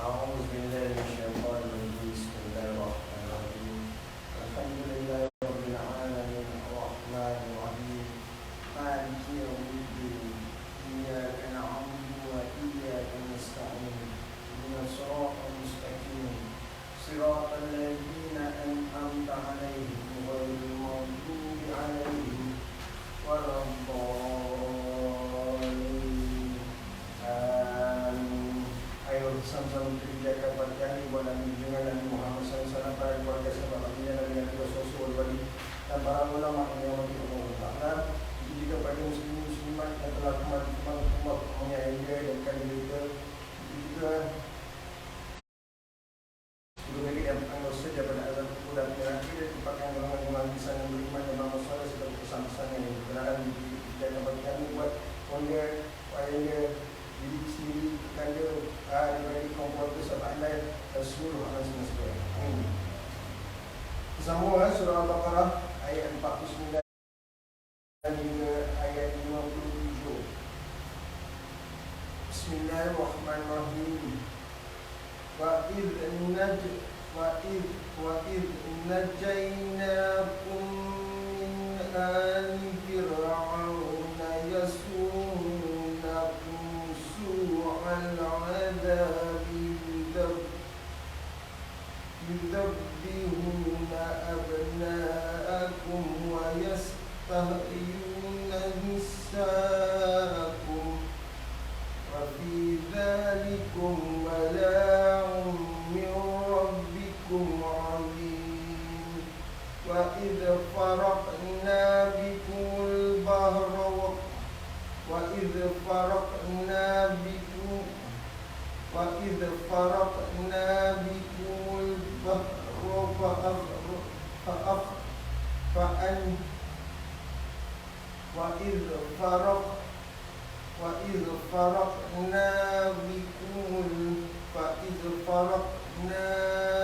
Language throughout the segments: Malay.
أعوذ بالله من الشيطان الرجيم بسم الله الرحمن الرحيم الحمد لله رب العالمين الرحمن الرحيم مالك يوم الدين إياك نعبد وإياك نستعين اهدنا الصراط المستقيم صراط الذين أنعمت عليهم غير المغضوب عليهم ولا الضالين آمين. Ayo sama-sama dijaga pagi buat junjungan Nabi Muhammad SAW, para keluarga sahabat Nabi dan Rasul wali dan para ulama yang Allah Taala, juga bagi muslimin muslimat yang telah kembali menyayangi dan kita juga lagi yang anggap saja pada azab bulan terakhir dan tempatkan golongan-golongan bisa yang beriman dan beramal saleh serta pesan-pesan yang berkenaan dijaga bagi kami buat keluarga, ayahnya, diri sendiri, tetangga, dibagi kaum keluarga sahabat lain dan seluruh alam semesta. Amin. Sambung surah Al-Baqarah ayat 49 hingga ayat 57. Bismillahirrahmanirrahim. وَإِذْ نَجَّيْنَاكُمْ مِنْ آلِ فِرْعَوْنَ يَسُومُونَكُمْ سُوءَ الْعَذَابِ يُذَبِّحُونَ أَبْنَاءَكُمْ وَيَسْتَحْيُونَ نِسَاءَكُمْ وَفِي ذَلِكُمْ بَلَاءٌ مِّن رَّبِّكُمْ عَظِيمٌ وَإِذْ فَرَقْنَا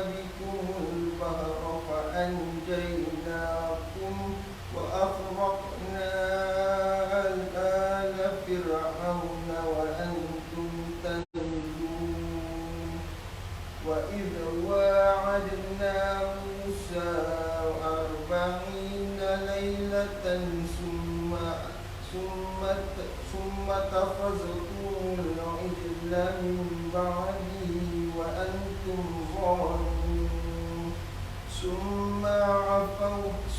بِكُمُ الْبَحْرَ فَأَنجَيْنَاكُمْ وَأَغْرَقْنَا آلَ فِرْعَوْنَ وَأَنتُمْ تَنظُرُونَ وَإِذْ وَاعَدْنَا مُوسَىٰ 40 لَيْلَةً ثُمَّ اتَّخَذْتُمُ الْعِجْلَ مِن بَعْدِهِ وَأَنتُمْ ظَالِمُونَ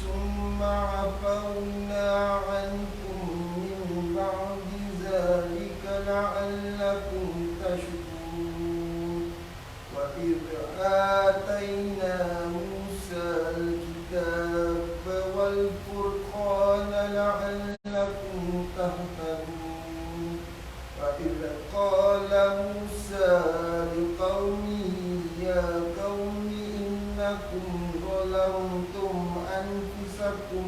ثُمَّ عَفَوْنَا عَنكُم مِّن بَعْدِ ذَلِكَ لَعَلَّكُمْ تَشْكُرُونَ وَإِذْ آتَيْنَا مُوسَى الْكِتَابَ وَالْفُرْقَانَ لَعَلَّكُمْ تَهْتَدُونَ وَإِذْ قَالَ مُوسَى لِقَوْمِهِ يَا قَوْمِ إِنَّكُمْ ظَلَمْتُمْ أَنفُسَكُمْ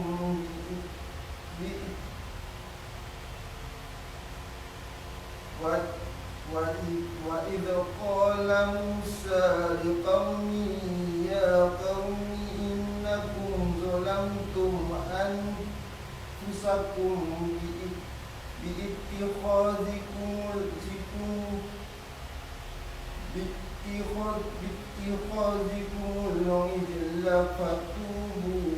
وَإِذْ قَالَ مُوسَى لِقَوْمِهِ يَا قَوْمِ إِنَّكُمْ ظَلَمْتُمْ أَنفُسَكُمْ بِاتِّخَاذِكُمُ الْعِجْلَ فَتُوبُوا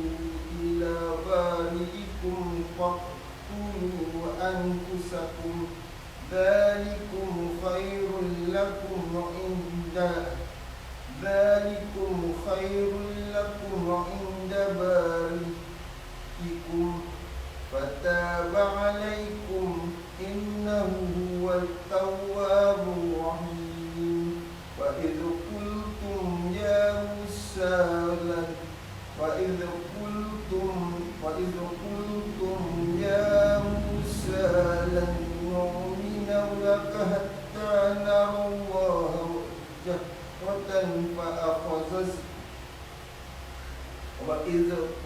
إِلَىٰ بَارِئِكُمْ فَاقْتُلُوا أَنفُسَكُمْ ذَلِكُمْ خَيْرٌ لَكُمْ عِندَ بَارِئِكُمْ فَتَابَ عَلَيْكُمْ إِنَّهُ هُوَ التَّوَّابُ الرَّحِيمُ وَإِذْ قُلْتُمْ يَا مُوسَىٰ لَن نُّؤْمِنَ لَكَ حَتَّىٰ نَرَى اللَّهَ جَهْرَةً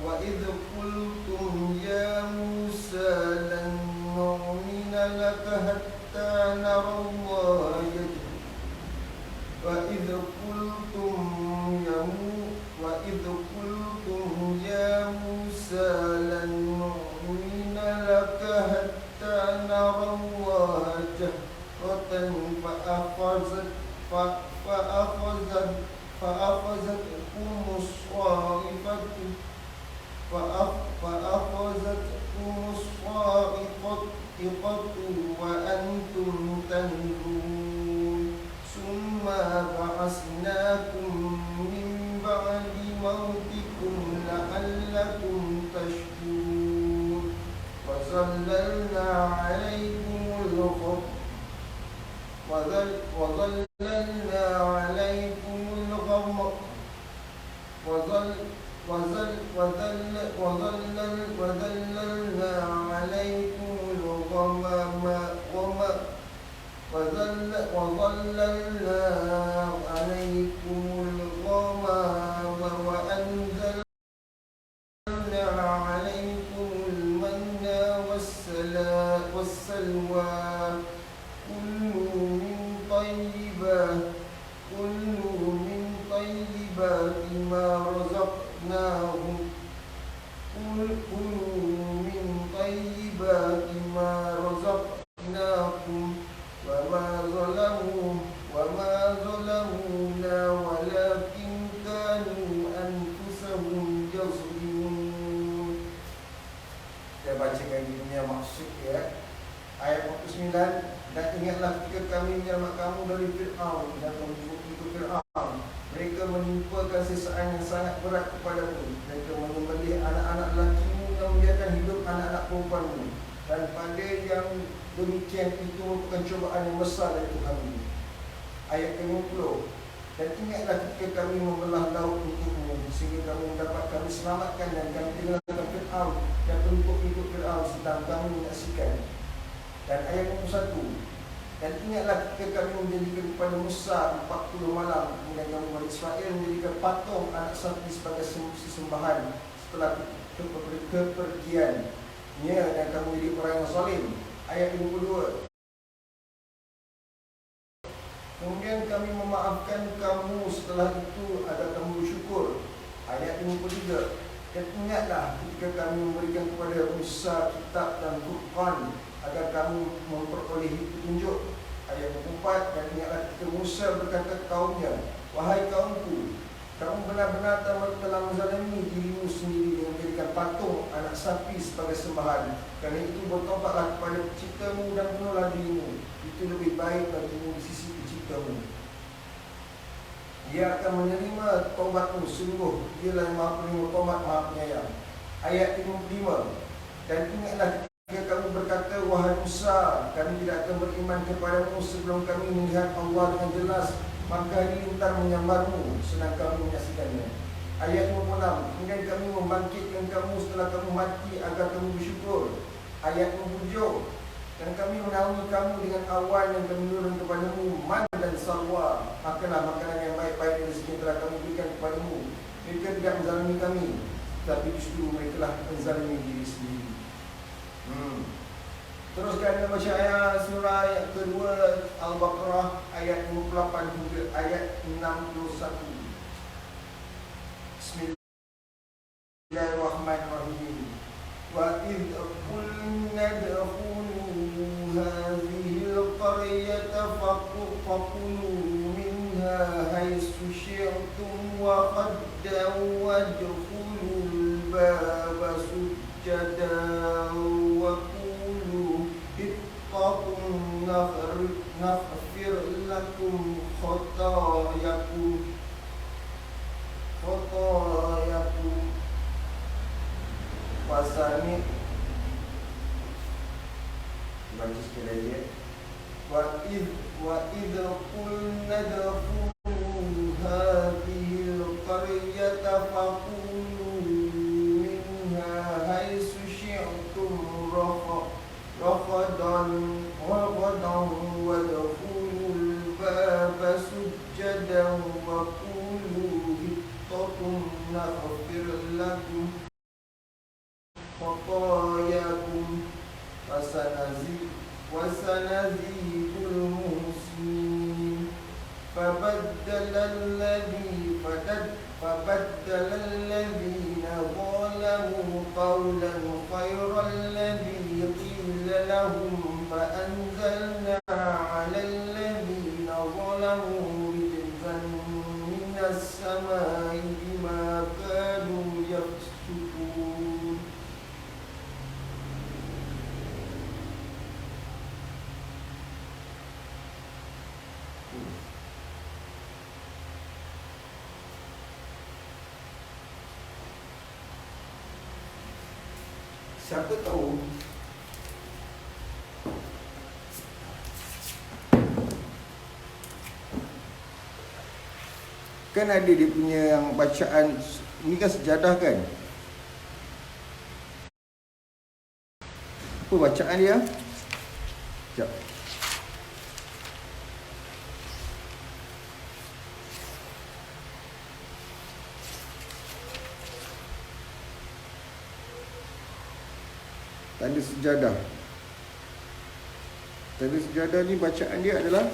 وَإِذْ قُلْتُمْ يَا مُوسَىٰ لَن نُّؤْمِنَ لَكَ حَتَّىٰ نَرَى اللَّهَ جَهْرَةً وَإِذْ قُلْتُمْ يَا مُوسَىٰ لَن نُّؤْمِنَ لَكَ حَتَّىٰ نَرَى اللَّهَ جَهْرَةً فأخذتكم الصاعقة وأنتم تنظرون ثم بعثناكم من بعد موتكم لعلكم تشكرون وظللنا عليكم الغمام وأنزلنا عليكم المن والسلوى كلوا من طيبات ما رزقناكم وما ظلمونا ولكن كانوا أنفسهم يظلمون. Saya bacakan ini maksud ya. Ayat 49, dan ingatlah ketika kami menyelamatkan kamu dari Fir'aun dan mengikuti Fir'aun. Mereka menimpakan sisaan yang sangat berat kepadamu. Mereka menyembelih anak-anak lakimu dan membiarkan hidup anak-anak perempuanmu. Dan pada yang demikian itu merupakan cobaan yang besar dari Tuhanmu. Ayat ke-50, dan ingatlah ketika kami membelah laut untukmu sehingga kamu mendapat kami selamatkan dan kami tinggalkan Fir'aun dan pengikut Fir'aun sedang kami menyaksikan. Dan ayat 51, dan ingatlah ketika kami menjadikan kepada Musa 40 malam kemudian kamu Bani Israel menjadikan patung anak sapi sebagai sesembahan setelah kepergiannya dan kamu menjadi orang yang zalim. Ayat 52, kemudian kami memaafkan kamu setelah itu agar kamu bersyukur. Ayat 53, dan ingatlah ketika kami memberikan kepada Musa kitab dan Furqan agar kamu memperolehi petunjuk. Ayat 54, dan ingatlah ketika Musa berkata kaumnya, wahai kaumku, kamu benar-benar telah menzalimi dirimu sendiri dengan menjadikan patung anak sapi sebagai sembahan. Kerana itu bertobatlah kepada penciptamu dan penuhlah dirimu. Itu lebih baik bagimu di sisi penciptamu. Dia akan menerima taubatmu, sungguh Dialah yang Maha Penerima Taubat, Maha Penyayang. Ayat 55, dan ingatlah ketika kamu berkata, wahai Musa, kami tidak akan beriman kepadamu sebelum kami melihat Allah dengan jelas, maka Dia menyambarmu senang kami menyaksikannya. Ayat 56, kemudian kami membangkitkan kamu setelah kamu mati agar kamu bersyukur. Ayat 57, dan kami menaungi kamu dengan awan yang kami turun kepadamu man dan salwa. Makanlah makanan yang baik-baik dari rezeki yang telah kami berikan kepadamu. Mereka tidak menzalimi kami, tapi justru mereka telah menzalimi diri sendiri. Teruskan baca ayat surah ayat kedua Al-Baqarah ayat 58 hingga ayat 61. Bismillahirrahmanirrahim. Wa idh qulna adkhulu hadhihi al-qaryata faqulu minha haythu syi'tum wa qaddaw wadkhulul baba sujjadan wa qulu hittakum naghfir lakum khotayakum wasani baca sekali lagi. Wa idh qulna adkhulu hadhihi al-qaryata faqulu minha haythu syi'tum raghadan wadkhulul baba sujjadan wa qulu hittakum naghfir lakum khotayakum wasanazidul muhsinin. Fabaddala alladhina zalamu qawlan ghayra alladhi qila lahum fa anzalna ala alladhina zalamu السماء بما كانوا يفسقون. Siapa tahu kan ada dia punya yang bacaan ni kan sejadah kan. Apa bacaan dia? Sekejap. Tanda sejadah. Tanda sejadah ni bacaan dia adalah,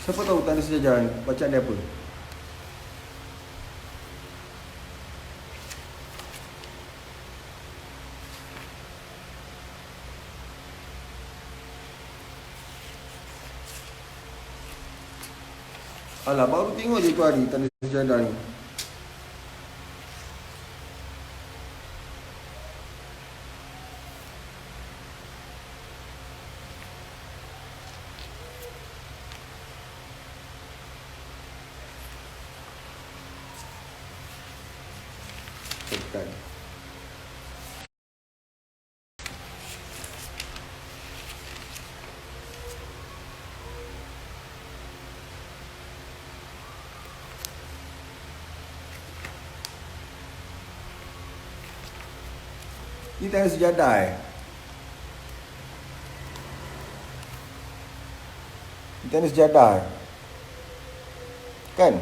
siapa tahu tanda sejadah ni bacaan dia apa? Alah, baru tengok je tu hari tanda sejadah ni. Tekan. Ni tanda sejadah Ni tanda sejadah kan?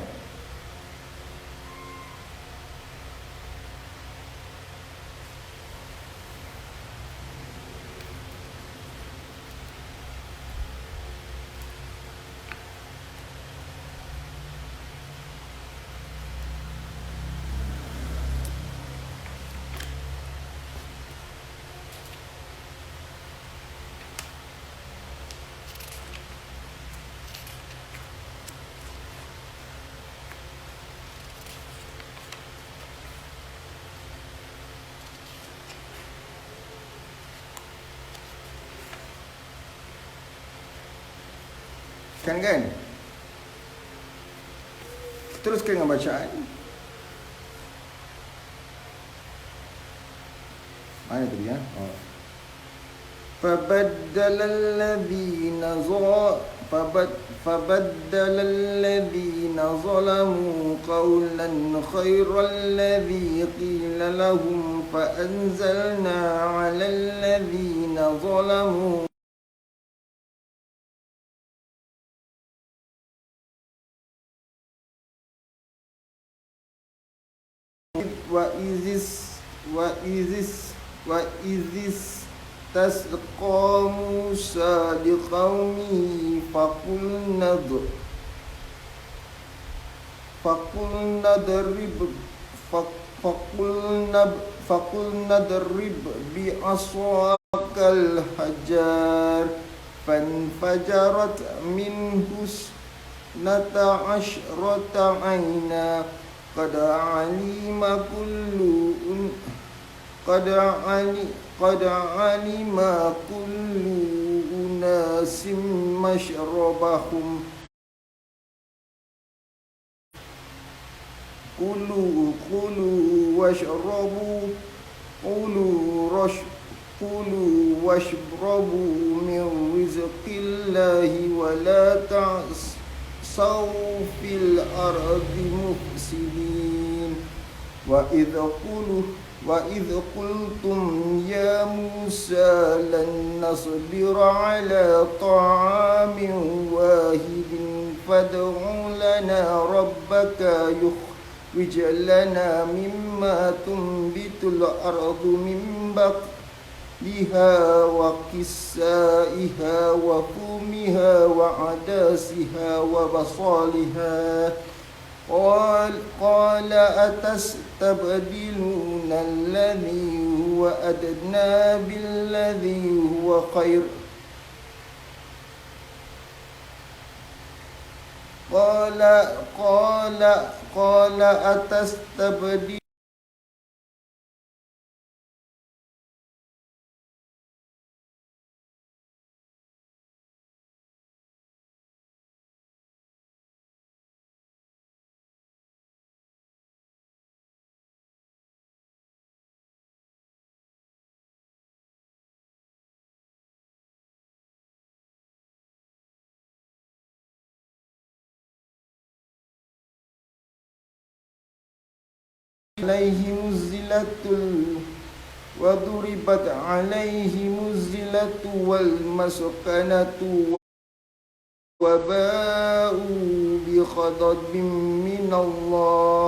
Kan? Teruskan dengan bacaan. Mana tadi ya? فبدل الذين ظلموا قولا خير الذي قيل لهم فأنزلنا على الذين ظلموا وإذ استسقى موسى لقومه فقلنا اضرب بعصاك الحجر فانفجرت منه 12 عينا قد علم كل أناس مشربهم كلوا واشربوا من رزق الله ولا تعثوا في الأرض مفسدين وإذ قلتم يا موسى لن نصبر على طعام واحد فادع لنا ربك يخرج لنا مما تنبت الأرض من بقلها وقثائها وفومها وعدسها وبصلها قال أتستبدلون الذي هو أدنى بالذي هو خير قال أتستبدل عليهم الذلة وضربت عليهم الذلة والمسكنة وباءوا بغضب من الله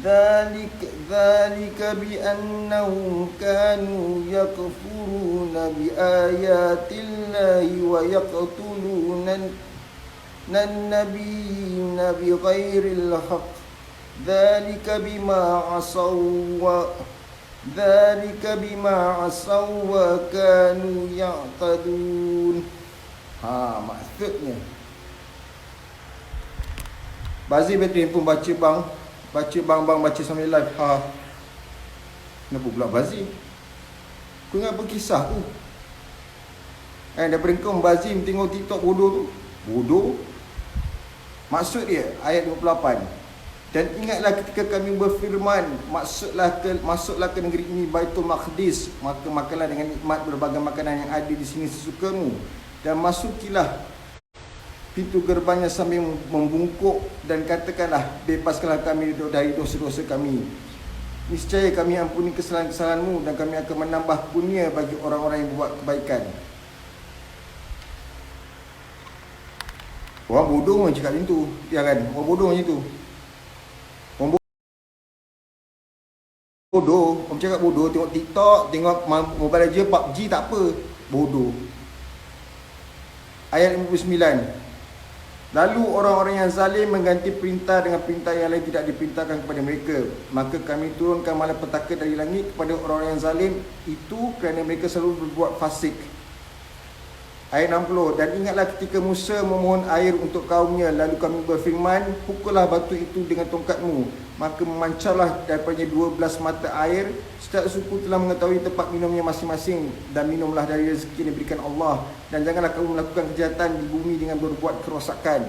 ذلك بأنهم كانوا يكفرون بآيات الله ويقتلون النبيين بغير الحق ذلك بما عصوا وكانوا يعتدون. Maksudnya Bazir bateri pun baca sambil live. Kenapa pula Bazir? Kau ingat apa kisah tu? Daripada kau Bazir tengok TikTok bodoh tu. Bodoh. Maksud dia ayat 28. Dan ingatlah ketika kami berfirman, masuklah ke negeri ini Baitul Maqdis, maka makanlah dengan nikmat berbagai makanan yang ada di sini sesukamu, dan masukilah pintu gerbangnya sambil membungkuk, dan katakanlah, bebaskanlah kami dari dosa-dosa kami. Niscaya kami ampuni kesalahan-kesalahanmu, dan kami akan menambah kurnia bagi orang-orang yang buat kebaikan. Orang bodoh orang cakap macam tu, ya kan? Orang bodoh macam tu. Bodoh, orang cakap bodoh, tengok TikTok, tengok Mobile Legends, PUBG tak apa. Bodoh. Ayat 59. Lalu orang-orang yang zalim mengganti perintah dengan perintah yang lain tidak diperintahkan kepada mereka. Maka kami turunkan malapetaka dari langit kepada orang-orang yang zalim itu kerana mereka selalu berbuat fasik. Ayat 60. Dan ingatlah ketika Musa memohon air untuk kaumnya, lalu kami berfirman, pukullah batu itu dengan tongkatmu, maka memancarlah daripadanya 12 mata air. Setiap suku telah mengetahui tempat minumnya masing-masing, dan minumlah dari rezeki yang diberikan Allah, dan janganlah kamu melakukan kejahatan di bumi dengan berbuat kerosakan.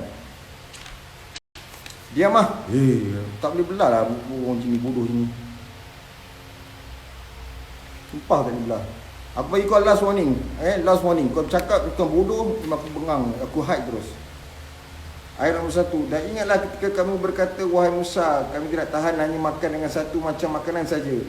Diamlah. Tak boleh belah lah orang sini bodoh sini. Sumpah tak boleh belah. Aku bagi kau last warning. Last warning. Kau cakap kau bodoh, aku bengang, aku hide terus. Ayat nombor 1. Dan ingatlah ketika kamu berkata, wahai Musa, kami tidak tahan hanya makan dengan satu macam makanan saja.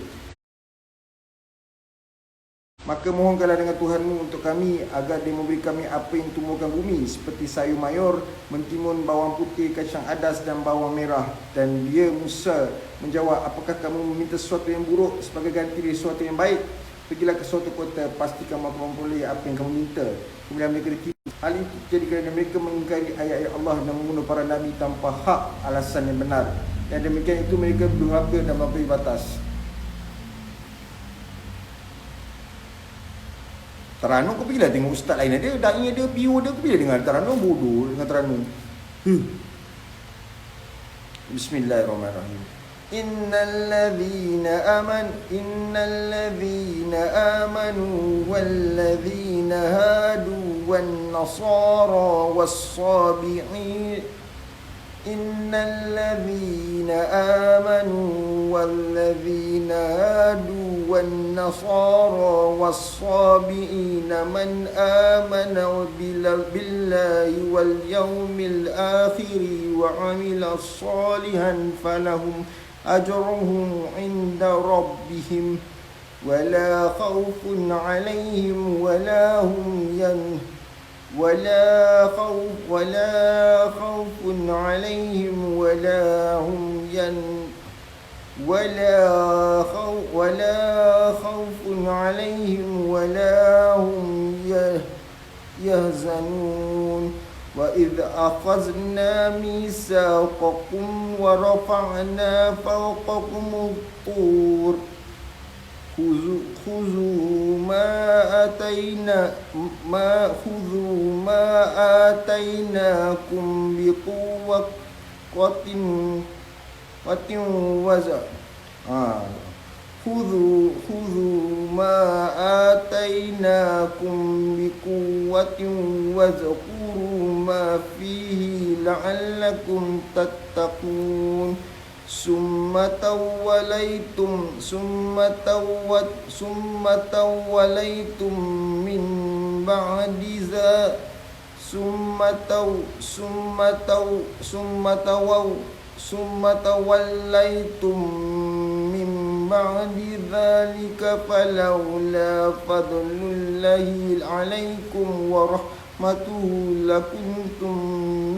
Maka mohonkanlah dengan Tuhanmu untuk kami, agar dia memberi kami apa yang tumbuhkan bumi, seperti sayur mayur, mentimun, bawang putih, kacang adas dan bawang merah. Dan dia, Musa, menjawab, apakah kamu meminta sesuatu yang buruk sebagai ganti dari sesuatu yang baik? Pergilah ke suatu kota, pastikan kamu memperoleh apa yang kamu minta. Kemudian mereka ditipu. Hal itu jadi kerana mereka mengingkari ayat-ayat Allah dan membunuh para nabi tanpa hak alasan yang benar. Dan demikian itu mereka berdurhaka dan melampaui batas. Teranum kau pergilah tengok ustaz lain ada, da'i ada, PO ada, kau pergilah dengar Teranum, bodoh dengan Teranum. Bismillahirrahmanirrahim. Innal ladhina amanu wal ladhina hadu wan nasara was sabi'in. Innal ladhina amanu wal ladhina hadu wan nasara was sabi'in man amana billahi wal yawmil akhir wa 'amila shalihan falahum ajruhum 'inda rabbihim wala khawfun 'alaihim wala hum ولا خوف عليهم ولا هم يحزنون وإذ أخذنا ميثاقكم ورفعنا فوقكم الطور خذوا ما آتيناكم بقوة وزع خذوا ما آتيناكم بقوة واذكروا ما فيه لعلكم تتقون ثم توليتم من بعد ذلك ثم توليتم من بعد ذلك فلولا فضل الله عليكم ورحمته لكنتم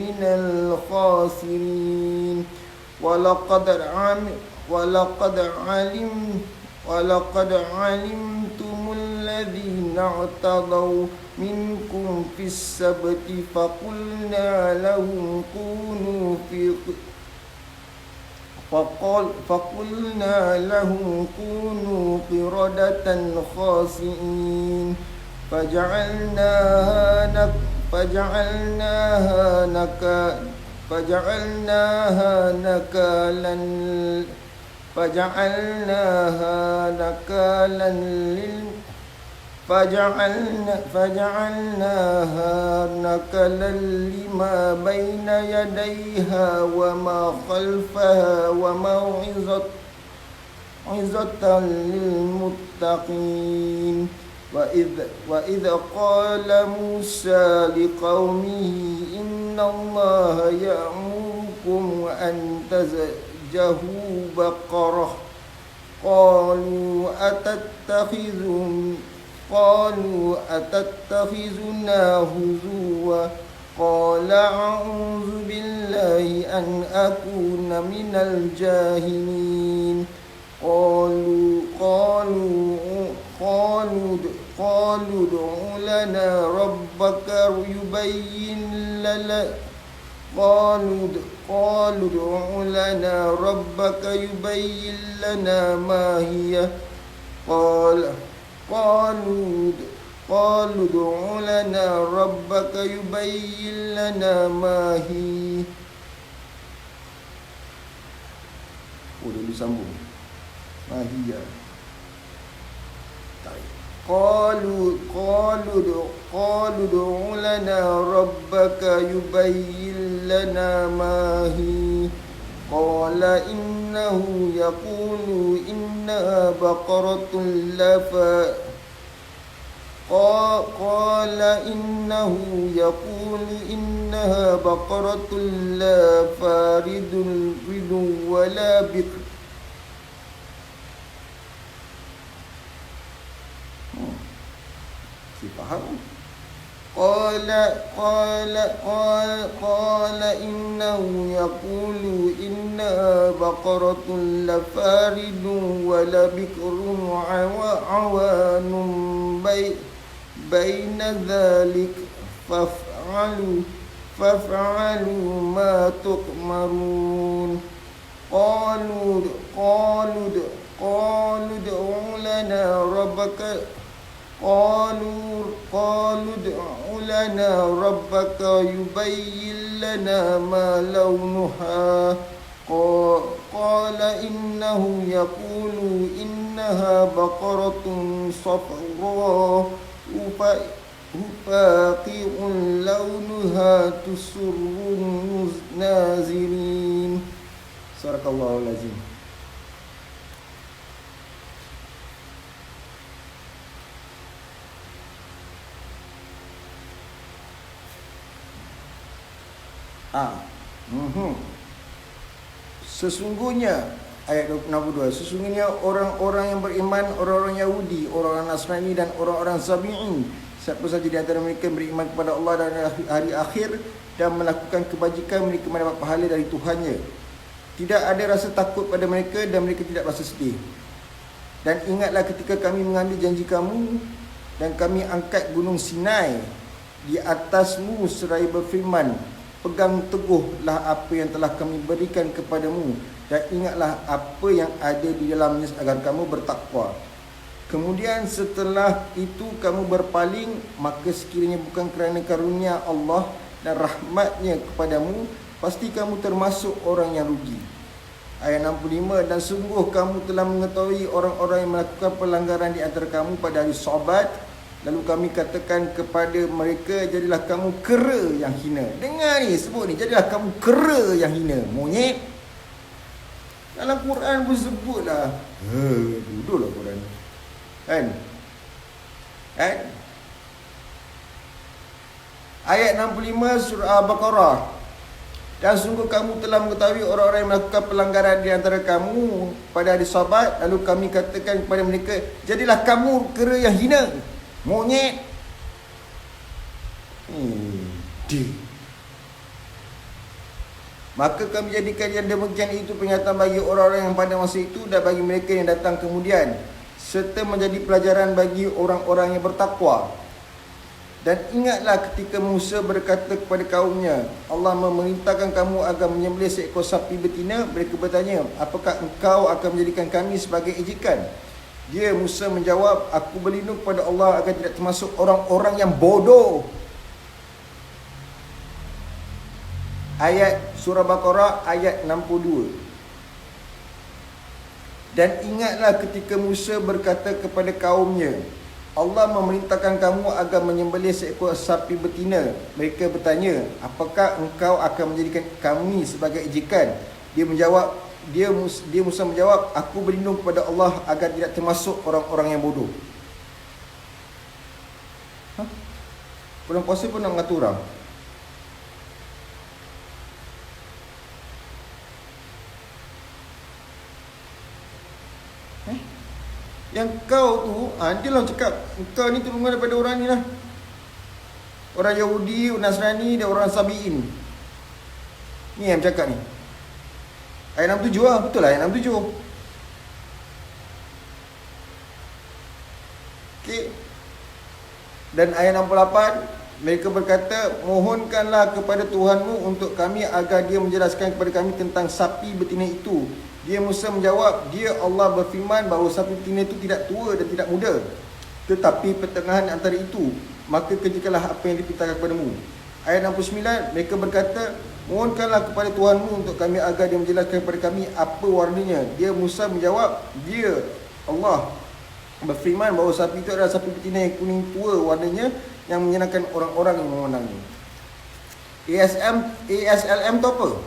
من الخاسرين ولقد علمتم الذين اعتدوا منكم في السبت فقلنا لهم كونوا قردة خاسئين فجعلناها نكالا لما بين يديها وما خلفها وموعظة للمتقين وإذ قال موسى لقومه إن الله يأمركم أن تذبحوا بقرة قالوا أتتخذنا هزوا قال أعوذ بالله أن أكون من الجاهلين قالوا ادع لنا ربك يبين لنا ما هي قالوا ادع لنا ربك يبين لنا ما هي. Dulu sambung. Mahiyah. قالوا ادع لنا ربك يبين لنا ما هي قال إنه يقول إنها بقرة لا فارض ولا بكر faham. قال إنه يقول إنها بقرة لفارض ولا بكر عوان بين ذلك فافعلوا ما تؤمرون قالوا ادع لنا ربك يبين لنا ما لونها قال إنه يقول إنها بقرة صفراء فاقع لونها تسر الناظرين. Sadaqallahul azim. Sesungguhnya ayat 62, sesungguhnya orang-orang yang beriman, orang-orang Yahudi, orang-orang Nasrani dan orang-orang Sabi'in, siapa saja di antara mereka beriman kepada Allah dan hari akhir dan melakukan kebajikan, mereka mendapat pahala dari Tuhannya. Tidak ada rasa takut pada mereka dan mereka tidak rasa sedih. Dan ingatlah ketika kami mengambil janji kamu dan kami angkat gunung Sinai di atasmu seraya berfirman, pegang teguhlah apa yang telah kami berikan kepadamu dan ingatlah apa yang ada di dalamnya agar kamu bertakwa. Kemudian setelah itu kamu berpaling, maka sekiranya bukan kerana karunia Allah dan rahmatnya kepadamu, pasti kamu termasuk orang yang rugi. Ayat 65, dan sungguh kamu telah mengetahui orang-orang yang melakukan pelanggaran di antara kamu pada hari Sabat, lalu kami katakan kepada mereka, jadilah kamu kera yang hina. Dengar ni, sebut ni, jadilah kamu kera yang hina. Monyet. Dalam Quran pun sebut lah. Duduklah Quran. Kan? Ayat 65 surah Al-Baqarah. Dan sungguh kamu telah mengetahui orang-orang yang melakukan pelanggaran di antara kamu pada hari Sabat, lalu kami katakan kepada mereka, jadilah kamu kera yang hina. Monyet. Maka kami jadikan yang demikian itu peringatan bagi orang-orang yang pada masa itu dan bagi mereka yang datang kemudian, serta menjadi pelajaran bagi orang-orang yang bertakwa. Dan ingatlah ketika Musa berkata kepada kaumnya, Allah memerintahkan kamu agar menyembelih seekor sapi betina. Mereka bertanya, apakah engkau akan menjadikan kami sebagai ejekan? Dia, Musa menjawab, aku berlindung kepada Allah agar tidak termasuk orang-orang yang bodoh. Ayat surah Baqarah ayat 62. Dan ingatlah ketika Musa berkata kepada kaumnya, Allah memerintahkan kamu agar menyembelih seekor sapi betina. Mereka bertanya, apakah engkau akan menjadikan kami sebagai ejekan? Dia Musa menjawab, aku berlindung kepada Allah agar tidak termasuk orang-orang yang bodoh. Bulan puasa pun nak mengatur orang. Yang kau tu, dia lah cakap, kau ni turunkan daripada orang ni lah. Orang Yahudi, Nasrani dan orang Sabi'in. Ni yang cakap ni. Ayat 67 lah, betul lah ayat 67. Okay. Dan ayat 68, mereka berkata, mohonkanlah kepada Tuhanmu untuk kami agar dia menjelaskan kepada kami tentang sapi betina itu. Dia, Musa menjawab, dia Allah berfirman bahawa sapi betina itu tidak tua dan tidak muda, tetapi pertengahan antara itu, maka kerjakanlah apa yang diperintahkan kepadamu. Ayat 69, mereka berkata, mohonkanlah kepada Tuhanmu untuk kami agar dia menjelaskan kepada kami apa warnanya. Dia, Musa menjawab, dia Allah berfirman bahawa sapi itu adalah sapi betina yang kuning tua warnanya, yang menyenangkan orang-orang yang memandangnya. ASLM tu apa?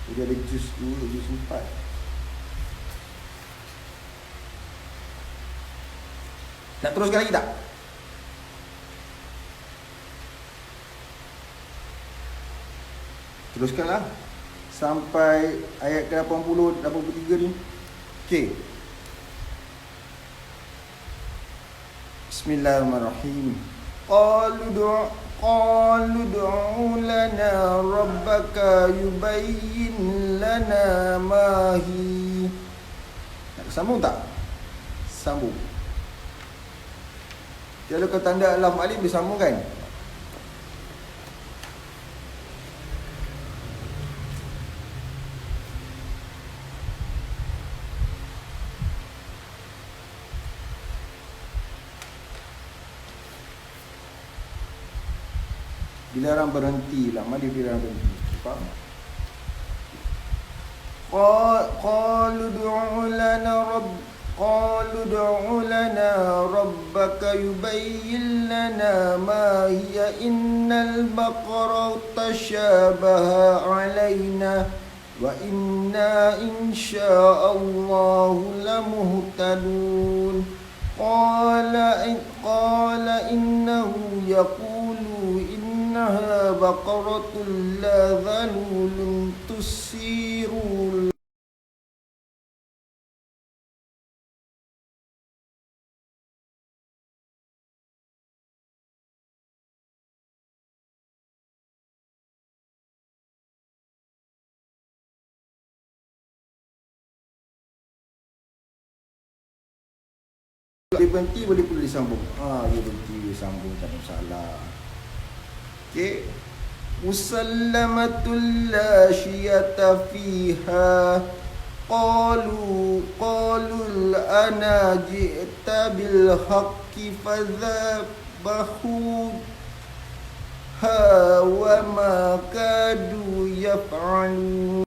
Dia ada juz 2, juz 4. Nak teruskan lagi tak? Teruskanlah sampai ayat ke-80, 83 ni. Okey. Bismillahirrahmanirrahim. Qalu du'u lana rabbaka yubayyin lana ma hi. Nak sambung tak? Sambung. Kalau kau tanda alam alif disambung kan? Dilarang berhenti lah. Mari dilarang berhenti. Faham? Qalu du'u lana rabbaka yubayyin lana ma hiya innal baqara tashabaha alaina wa inna insya'allahu lamuhtadun. Qala innahu yaqulu innaha baqaratun la dhalulun tusirul. Dia berhenti boleh disambung. Dia berhenti, dia sambung, tak ada masalah. Okey. مسلمة لا شية فيها قالوا الآن جئت بالحق فذبحوها وما كادوا يفعلون.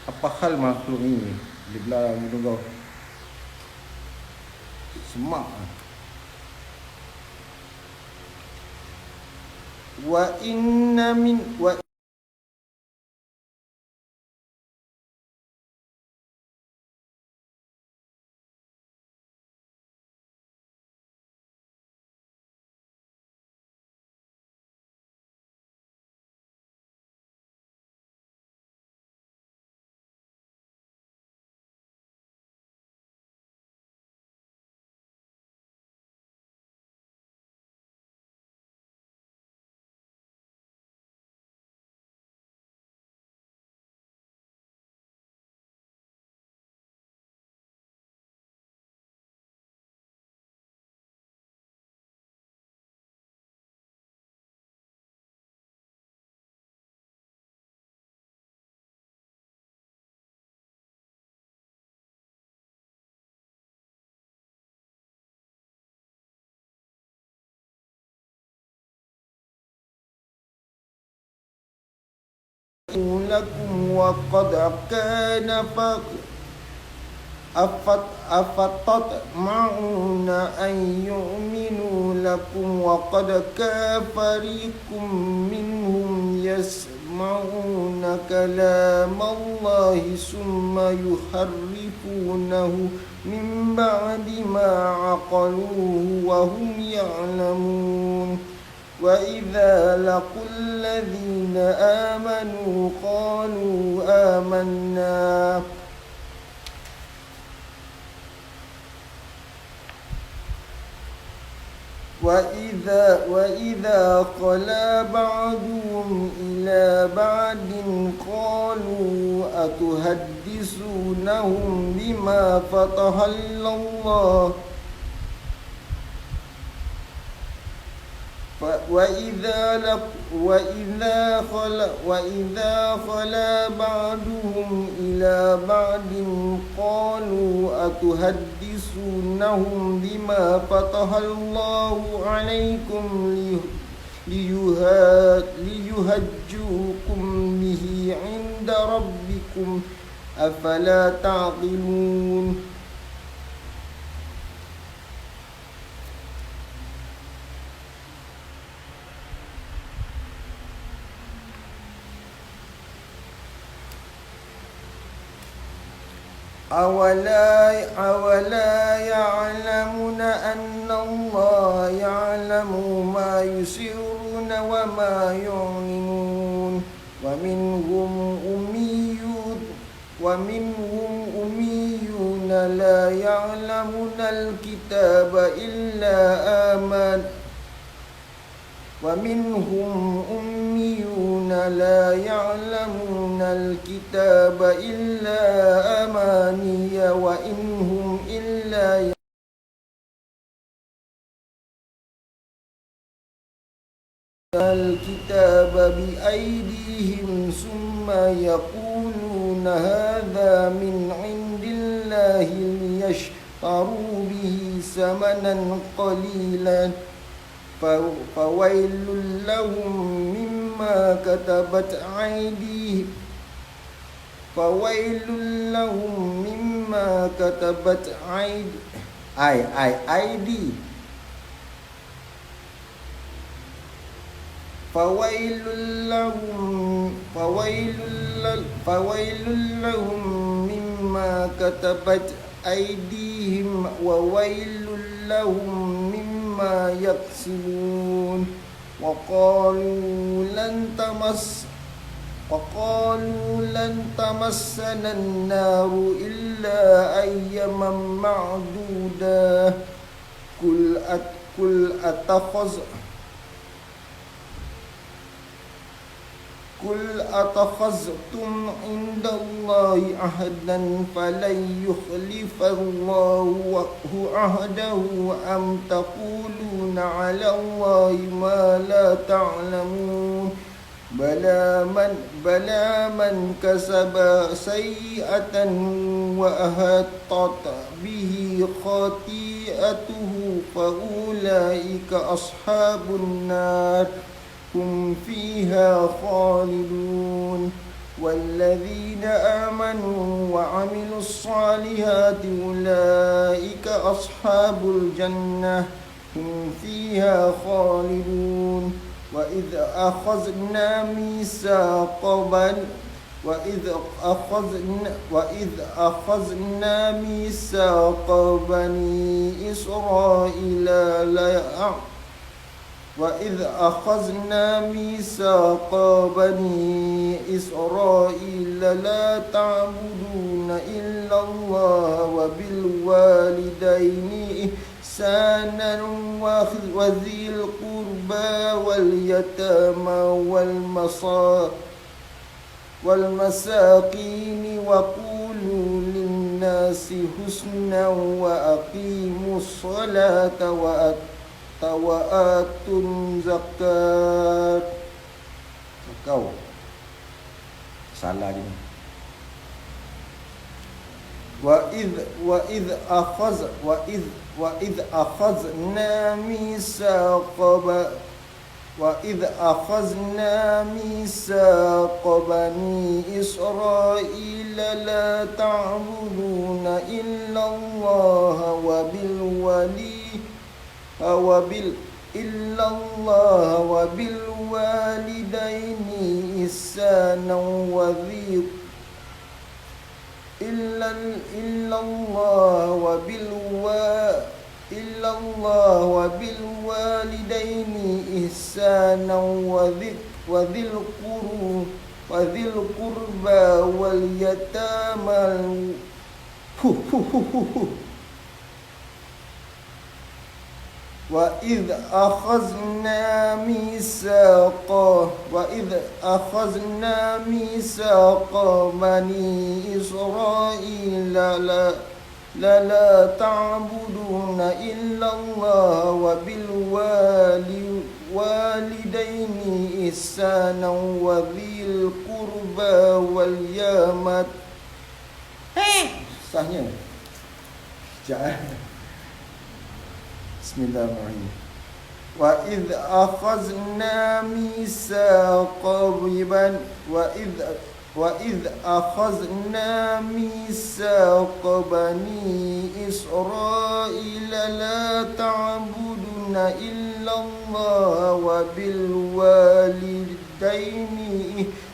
Apa hal makhluk ini? Di belakang hidung kau semak. Wa inna min wa lakum wa qad kana afatatma'una an yu'minu lakum wa qad kafarikum minhum yasma'una kalamallahi summa yuharrifunahu min ba'di ma aqaluhu wa hum ya'lamun. Wa idza laqul ladzina amanu qalu amanna وإذا خلا بعضهم إلى بعض قالوا أتحدثونهم بما فتح الله وإذا خلا بعضهم إلى بعض قالوا أتحدثونهم بما فتح الله عليكم ليهجوكم به عند ربكم أفلا تعقلون. أولا يعلمون أن الله يعلم ما يسرون وما يعلنون ومنهم أميون لا يعلمون الكتاب إلا آمن ومنهم أميون لا يعلمون الكتاب إلا أماني وإنهم إلا الكتاب بأيديهم ثم يقولون هذا من عند الله ليشتروا به ثمنا قليلا فويل لهم مما كتبت أيديهم فويل لهم مما كتبت أيديهم وويل لهم مما يكسبون وقالوا لن تمسنا النار إلا أياما معدودة قل أتخذتم عند الله عهدا فلن يخلف الله عهده أم تقولون على الله ما لا تعلمون بلى من كسب سيئة وأحاطت به خطيئته فأولئك أصحاب النار هم فيها خالدون والذين آمنوا وعملوا الصالحات أولئك أصحاب الجنة هم فيها خالدون وإذ أخذنا ميثاق بني إسرائيل لا تعبدون إلا الله وبالوالدين إحسانا وذي القربى واليتامى والمساكين وقولوا للناس حسنا وأقيموا الصلاة وآتوا الزكاة. Kau salah dia. وإذ أخذنا ميثاق بني إسرائيل لا تعبدون إلا الله وبالوالدين إحسانا وذي القربى واليتامى وإذ أخذنا ميثاق بني إسرائيل لا تعبدون إلا الله وبالوالدين إحسانا وذي القربى واليتامى. Sahnya. Bismillahirrahmanirrahim. وإذ أخذنا ميثاق بني إسرائيل لا تعبدون إلا الله وبالوالدين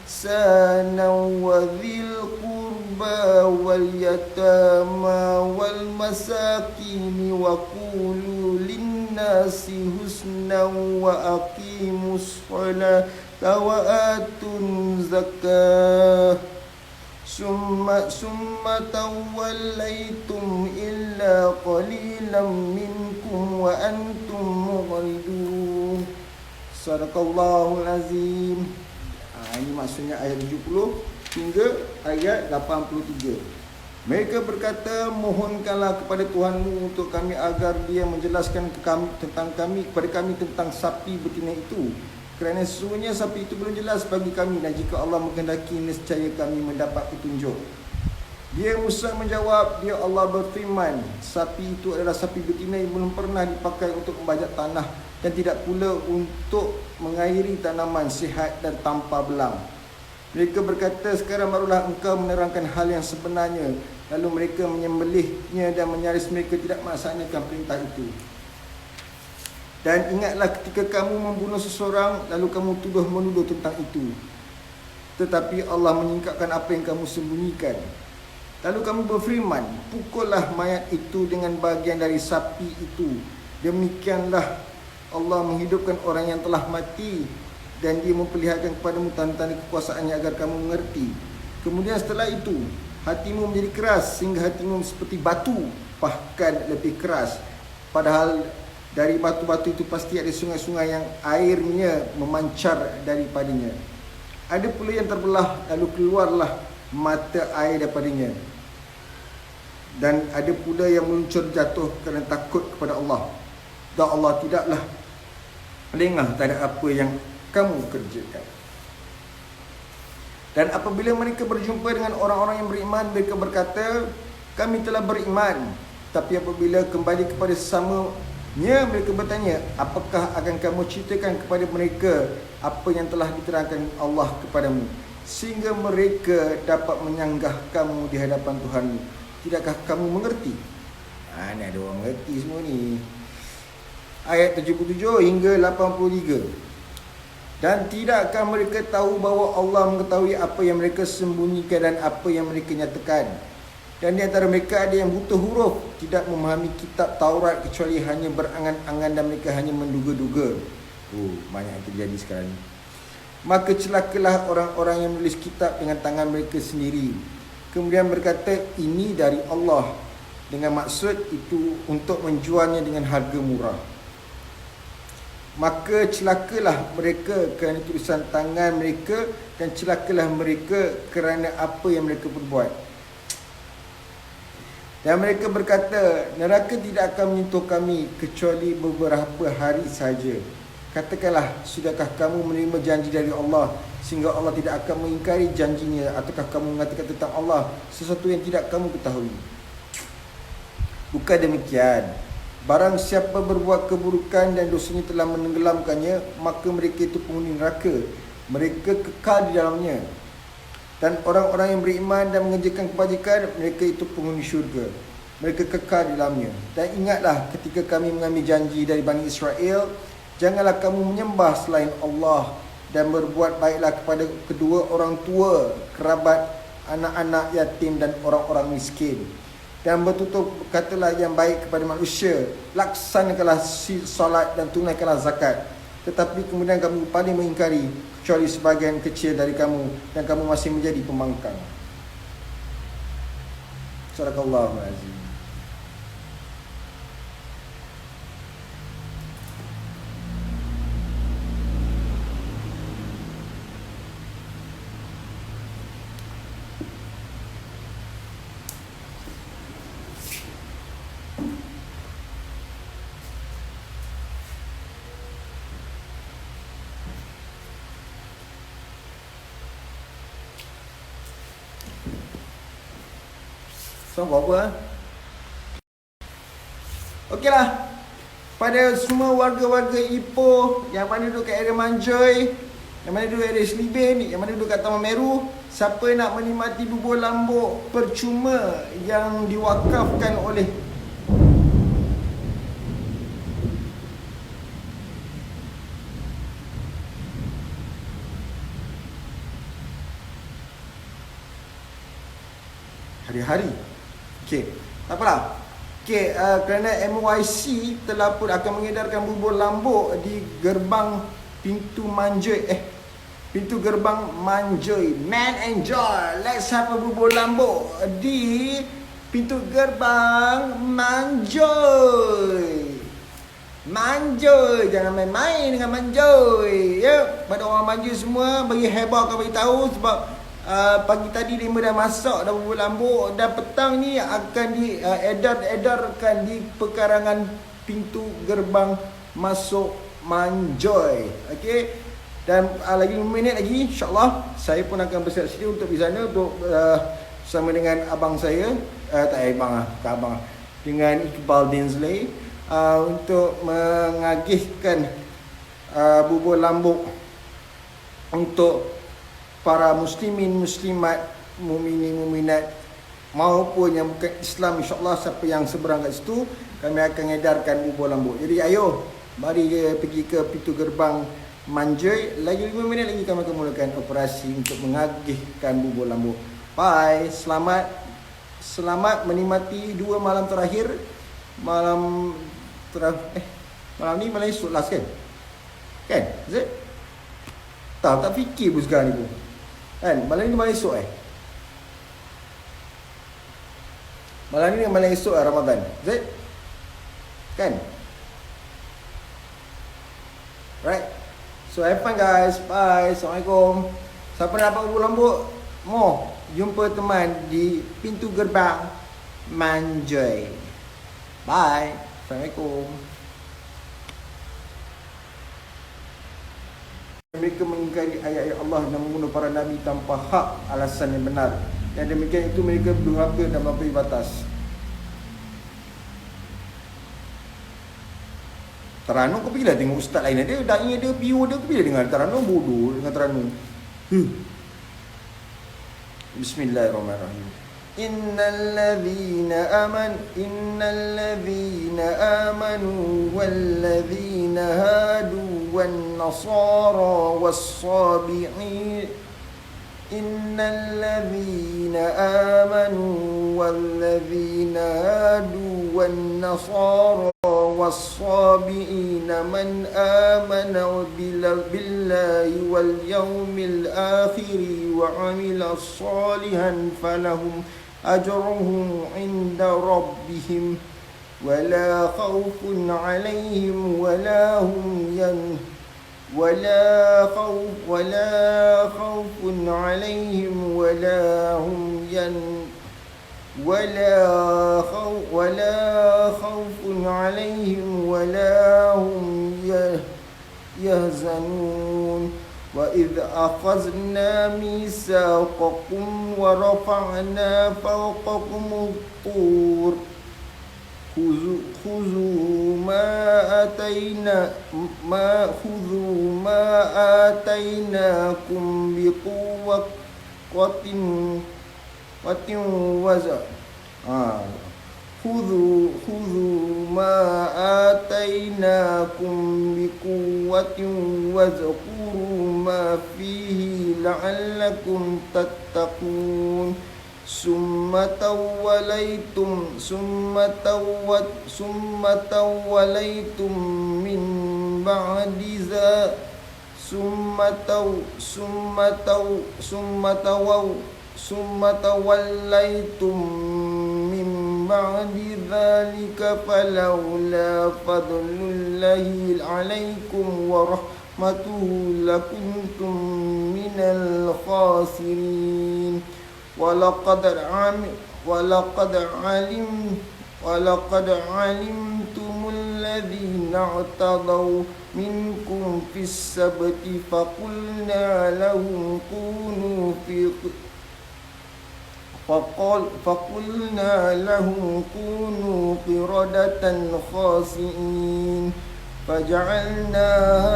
إحسانا وذي القربى القربى واليتامى والمساكين وقولوا للناس حسنا وأقيموا الصلاة وآتوا الزكاة ثم توليتم إلا قليلا منكم وأنتم معرضون. Sadaqallahul Azim. Ini maksudnya ayat 70 hingga ayat 83. Mereka berkata, mohonkanlah kepada Tuhanmu untuk kami agar dia menjelaskan kepada kami tentang sapi betina itu. Kerana sesungguhnya sapi itu belum jelas bagi kami, dan jika Allah menghendaki nescaya kami mendapat petunjuk. Dia Musa menjawab, dia Allah berfirman, sapi itu adalah sapi betina yang belum pernah dipakai untuk membajak tanah dan tidak pula untuk mengairi tanaman, sihat dan tanpa belang. Mereka berkata, sekarang barulah engkau menerangkan hal yang sebenarnya. Lalu mereka menyembelihnya dan menyaris mereka tidak melaksanakan perintah itu. Dan ingatlah ketika kamu membunuh seseorang, lalu kamu tuduh-menuduh tentang itu, tetapi Allah menyingkapkan apa yang kamu sembunyikan. Lalu kamu berfirman, pukullah mayat itu dengan bahagian dari sapi itu. Demikianlah Allah menghidupkan orang yang telah mati, dan dia memperlihatkan kepadamu tanda-tanda kekuasaannya agar kamu mengerti. Kemudian setelah itu, hatimu menjadi keras sehingga hatimu seperti batu, bahkan lebih keras. Padahal dari batu-batu itu pasti ada sungai-sungai yang airnya memancar daripadanya. Ada pula yang terbelah, lalu keluarlah mata air daripadanya. Dan ada pula yang meluncur jatuh kerana takut kepada Allah. Dan Allah tidaklah lengah terhadap apa yang kamu kerjakan. Dan apabila mereka berjumpa dengan orang-orang yang beriman, mereka berkata, kami telah beriman. Tapi apabila kembali kepada sesamanya, mereka bertanya, apakah akan kamu ceritakan kepada mereka apa yang telah diterangkan Allah kepadamu, sehingga mereka dapat menyanggah kamu di hadapan Tuhanmu? Tidakkah kamu mengerti? Ni ada orang mengerti semua ni. Ayat 77 hingga 83. Dan tidakkah mereka tahu bahawa Allah mengetahui apa yang mereka sembunyikan dan apa yang mereka nyatakan? Dan di antara mereka ada yang buta huruf, tidak memahami kitab Taurat kecuali hanya berangan-angan, dan mereka hanya menduga-duga. Banyak yang terjadi sekarang ni. Maka celakalah orang-orang yang menulis kitab dengan tangan mereka sendiri, kemudian berkata, ini dari Allah, dengan maksud itu untuk menjualnya dengan harga murah. Maka celakalah mereka kerana tulisan tangan mereka, dan celakalah mereka kerana apa yang mereka perbuat. Dan mereka berkata, neraka tidak akan menyentuh kami kecuali beberapa hari saja. Katakanlah, sudahkah kamu menerima janji dari Allah sehingga Allah tidak akan mengingkari janjinya, ataukah kamu mengatakan tentang Allah sesuatu yang tidak kamu ketahui? Bukan demikian. Barang siapa berbuat keburukan dan dosanya telah menenggelamkannya, maka mereka itu penghuni neraka. Mereka kekal di dalamnya. Dan orang-orang yang beriman dan mengerjakan kebajikan, mereka itu penghuni syurga. Mereka kekal di dalamnya. Dan ingatlah ketika kami mengambil janji dari Bani Israel, janganlah kamu menyembah selain Allah, dan berbuat baiklah kepada kedua orang tua, kerabat, anak-anak yatim dan orang-orang miskin. Dan bertutur katalah yang baik kepada manusia, laksanakanlah solat dan tunaikanlah zakat. Tetapi kemudian kamu paling mengingkari kecuali sebahagian kecil dari kamu, dan kamu masih menjadi pembangkang. Sadaqallahul Azim. So, buat apa? Okeylah. Pada semua warga-warga Ipoh yang mana duduk kat area Manjoy, yang mana duduk area Selibin, yang mana duduk kat Taman Meru, siapa nak menikmati bubur lambuk percuma yang diwakafkan oleh Tak apalah. Okey, kerana MYC telah pun akan mengedarkan bubur lambuk di gerbang pintu Manjoy. Pintu gerbang Manjoy. Man enjoy. Let's have a bubur lambuk di pintu gerbang Manjoy. Manjoy, jangan main-main dengan Manjoy. Ya, pada orang Manjoy semua bagi heboh kau bagi tahu sebab pagi tadi Lima dah masak dah bubur lambuk dan petang ni akan edarkan di pekarangan pintu gerbang masuk Manjoy. Okey. Dan lagi 5 minit lagi insya-Allah saya pun akan bersiap sedia untuk di sana untuk bersama dengan abang saya, abang dengan Iqbal Dinsley untuk mengagihkan bubur lambuk untuk para muslimin, muslimat, muminin, muminat maupun yang bukan Islam, insya-Allah siapa yang seberang kat situ kami akan edarkan bubur lambuk. Jadi ayo mari pergi ke pintu gerbang Manjoy. Lagi 5 minit lagi kami akan mulakan operasi untuk mengagihkan bubur lambuk. Bye. Selamat menikmati 2 malam terakhir. Malam ni malam esok last kan? Kan? Is it? Tak fikir pun sekarang ni pun. Kan? Malam ni malam esok Malam ni malam esok Ramadan. Is it? Kan? Right. So have fun guys. Bye. Assalamualaikum. Siapa nak dapat bubur lambuk? Jumpa teman di pintu gerbang Manjoy. Bye. Assalamualaikum. Mereka mengingkari ayat-ayat Allah dan membunuh para nabi tanpa hak alasan yang benar. Yang demikian itu mereka berdurhaka dan melampaui batas. Teranum kau pergilah tengok ustaz lain ada, da'i ada, PO ada, kau pergilah dengar teranum, bodoh dengan teranum. Bismillahirrahmanirrahim. Innal ladzina amanu wal ladzina hadu wan nasara was-sabi'in. Innal ladzina amanu wal ladzina hadu wan nasara was-sabi'in man amana billahi wal yawmil akhir wa 'amila shalihan falahum ajruhum 'inda rabbihim wala khawfun 'alaihim wala hum ولا خوف عليهم ولا هم يحزنون وإذ أخذنا ميثاقكم ورفعنا فوقكم الطور خذوا ما آتيناكم بقوة خذوا ما آتيناكم بقوة واذكروا ما فيه لعلكم تتقون ثم توليتم من بعد ذلك ثم توليتم من بعد ذلك فلولا فضل الله عليكم ورحمته لكنتم من الخاسرين ولقد علمتم الذين اعتدوا منكم في السبت فقلنا لهم كونوا قردة خاسئين فجعلناها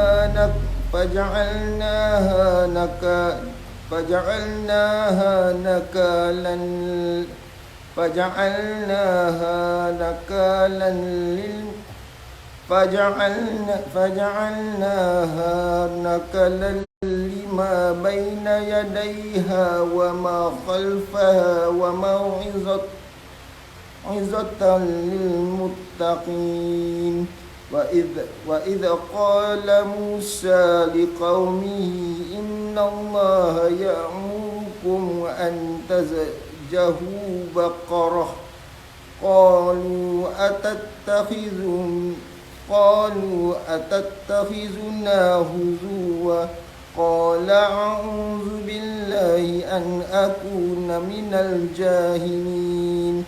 نكالا لما بين يديها وما خلفها موعظة للمتقين وإذ قال موسى لقومه إن الله يأمركم أن تذبحوا بقرة قالوا أتتخذنا هزوا قال أعوذ بالله أن أكون من الجاهلين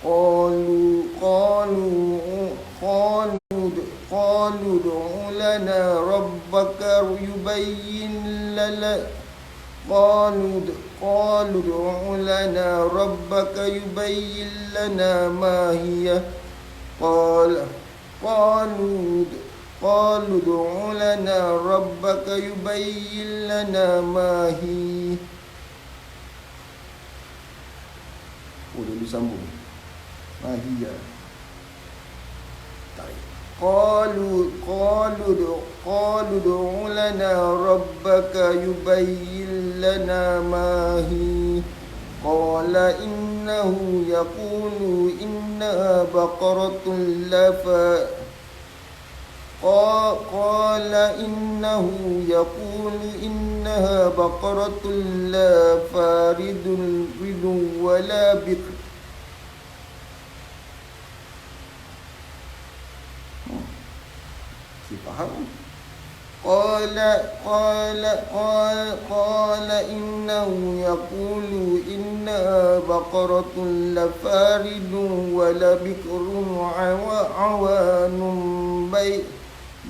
قالوا ادع لنا ربك يبين لنا ما هي قالوا ادع لنا ربك يبين لنا ما هي. Dulu sambung. Mahiyya. قالوا ادع لنا ربك يبين لنا ما هي قال إنه يقول إنها بقرة لا فارض ولا بكر faham. قال إنه يقول إنها بقرة لفارد ولا بكر عوان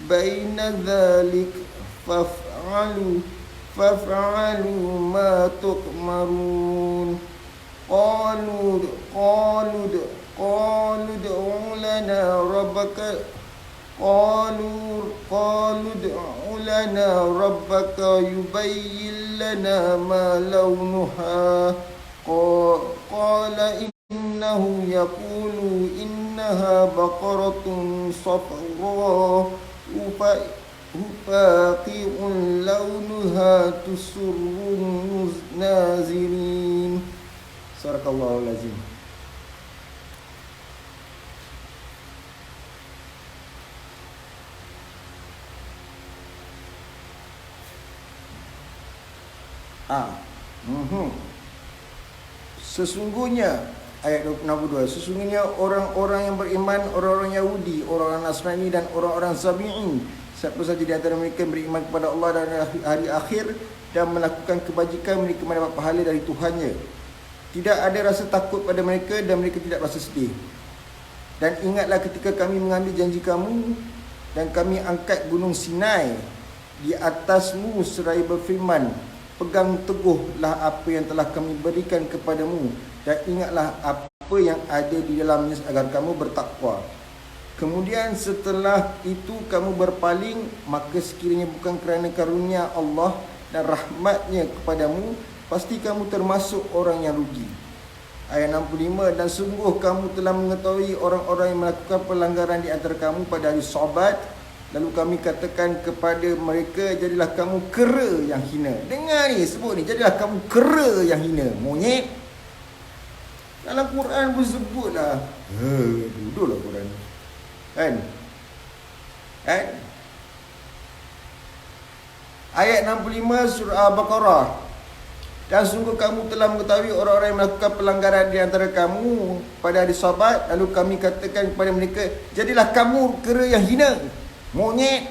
بين ذلك فافعلوا ما تؤمرون قالوا ادع لنا ربك يبين لنا ما لونها قال إنه يقول إنها بقرة صفراء فاقع لونها تسر الناظرين. Sadaqallahul azim. Sesungguhnya ayat 62, sesungguhnya orang-orang yang beriman, orang-orang Yahudi, orang-orang Nasrani dan orang-orang Sabi'in, siapa saja di antara mereka beriman kepada Allah dan hari akhir dan melakukan kebajikan, mereka mendapat pahala dari Tuhannya. Tidak ada rasa takut pada mereka dan mereka tidak rasa sedih. Dan ingatlah ketika kami mengambil janji kamu dan kami angkat gunung Sinai di atasmu seraya berfirman, pegang teguhlah apa yang telah kami berikan kepadamu dan ingatlah apa yang ada di dalamnya agar kamu bertakwa. Kemudian setelah itu kamu berpaling, maka sekiranya bukan kerana karunia Allah dan rahmatnya kepadamu, pasti kamu termasuk orang yang rugi. Ayat 65, dan sungguh kamu telah mengetahui orang-orang yang melakukan pelanggaran di antara kamu pada hari Sabat, lalu kami katakan kepada mereka, jadilah kamu kera yang hina. Dengar ni, sebut ni, jadilah kamu kera yang hina. Monyet. Dalam Quran pun sebut lah. Duduklah Quran. Kan? Ayat 65 surah Al-Baqarah. Dan sungguh kamu telah mengetahui orang-orang yang melakukan pelanggaran di antara kamu pada hari Sabat, lalu kami katakan kepada mereka, jadilah kamu kera yang hina. Monyet.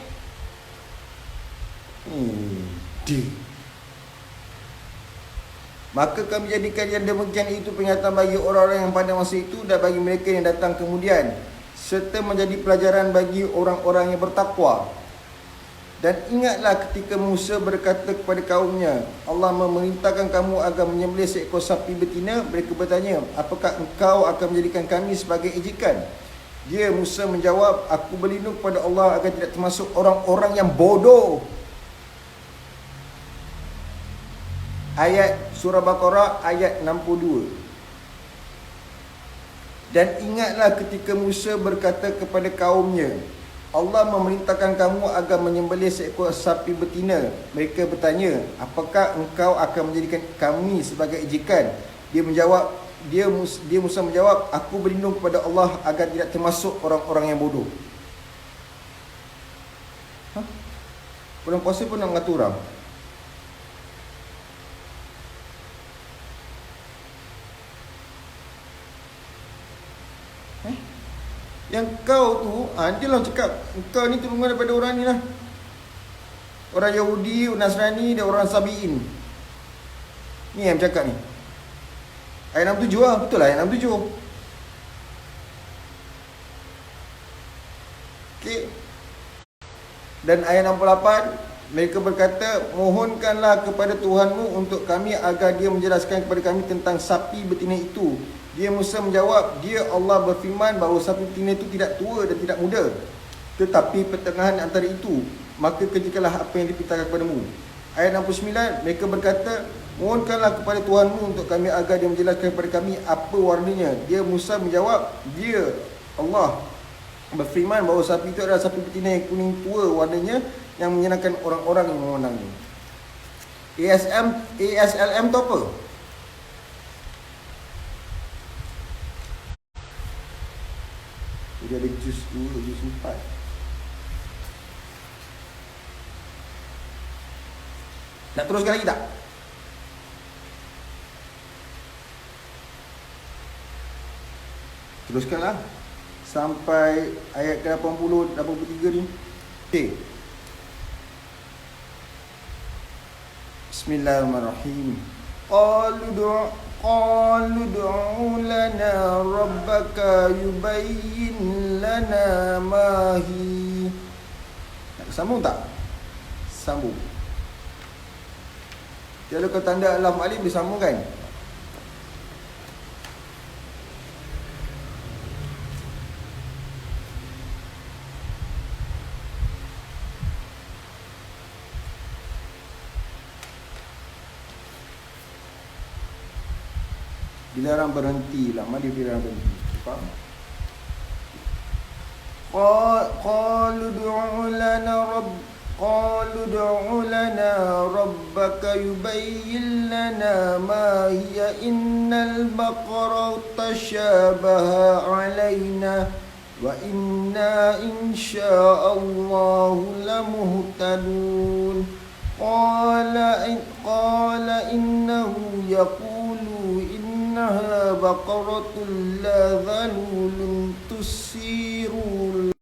Maka kami jadikan yang demikian itu peringatan bagi orang-orang yang pada masa itu dan bagi mereka yang datang kemudian, serta menjadi pelajaran bagi orang-orang yang bertakwa. Dan ingatlah ketika Musa berkata kepada kaumnya, Allah memerintahkan kamu agar menyembelih seekor sapi betina. Mereka bertanya, apakah engkau akan menjadikan kami sebagai ejekan? Dia, Musa menjawab, aku berlindung kepada Allah agar tidak termasuk orang-orang yang bodoh. Ayat surah Baqarah ayat 62. Dan ingatlah ketika Musa berkata kepada kaumnya, Allah memerintahkan kamu agar menyembelih seekor sapi betina. Mereka bertanya, apakah engkau akan menjadikan kami sebagai ejekan? Dia menjawab, dia Musa menjawab, aku berlindung kepada Allah agar tidak termasuk orang-orang yang bodoh. Bulan puasa pun nak mengatur orang. Yang kau tu, dia lah cakap, kau ni turunkan daripada orang ni lah. Orang Yahudi, Nasrani dan orang Sabi'in. Ni yang cakap ni. Ayat 67 lah, betul lah ayat 67. Okay. Dan ayat 68, mereka berkata, mohonkanlah kepada Tuhanmu untuk kami agar dia menjelaskan kepada kami tentang sapi betina itu. Dia Musa menjawab, dia Allah berfirman bahawa sapi betina itu tidak tua dan tidak muda, tetapi pertengahan antara itu. Maka kerjakanlah apa yang diperintahkan kepadamu. Ayat 69, mereka berkata, mohonkanlah kepada Tuhanmu untuk kami agar dia menjelaskan kepada kami apa warnanya. Dia Musa menjawab, dia Allah berfirman bahawa sapi itu adalah sapi betina yang kuning tua warnanya, yang menyenangkan orang-orang yang memandangnya. ASLM tu apa? Dia ada juz 2, juz 4. Nak teruskan lagi tak? Teruskanlah sampai ayat ke 80, 83 ni. Okay. Bismillahirrahmanirrahim. Qalu du'u lana rabbaka yubayyin lana ma hi. Nak sambung tak? Sambung. Kalau kau tanda alam alif disambung kan? Dilarang berhenti lah, dia dilarang berhenti. Faham? Qalu du'u lana rabbaka yubayyin lana ma hiya innal baqara tashabaha alaina wa inna insya'allahu lamuhtadun. Qala innahu yaqulu innaha baqaratun la dhalulun tusiru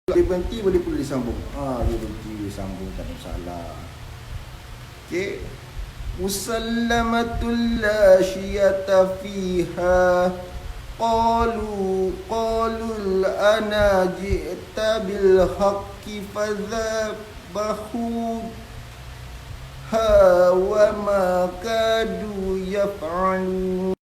boleh berhenti, boleh pula disambung. Dia berhenti, disambung, tak ada masalah. Okay. Musallamatul la syiyata fiha. Qalu ana ji'ta bil haqqi fadhabahu ha wa ma kadu yaf'alun.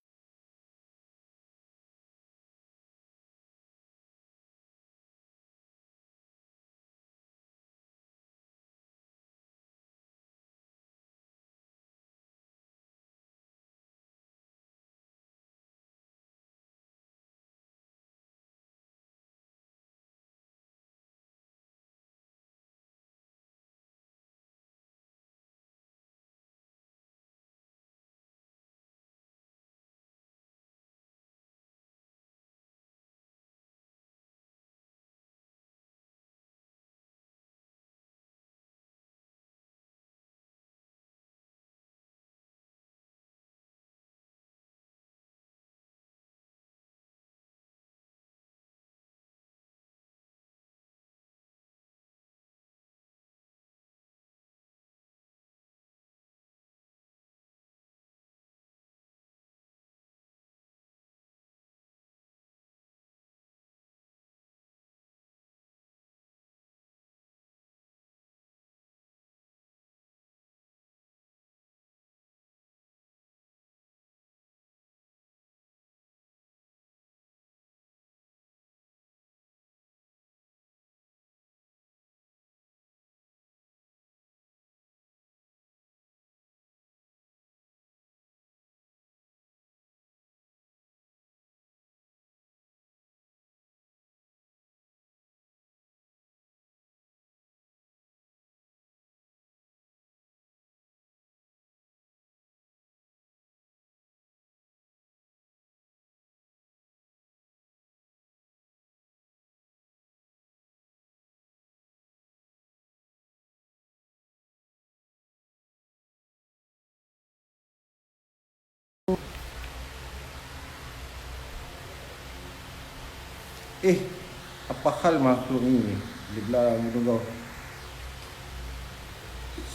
Apa hal makhluk ini? Dia bilang gitu kau.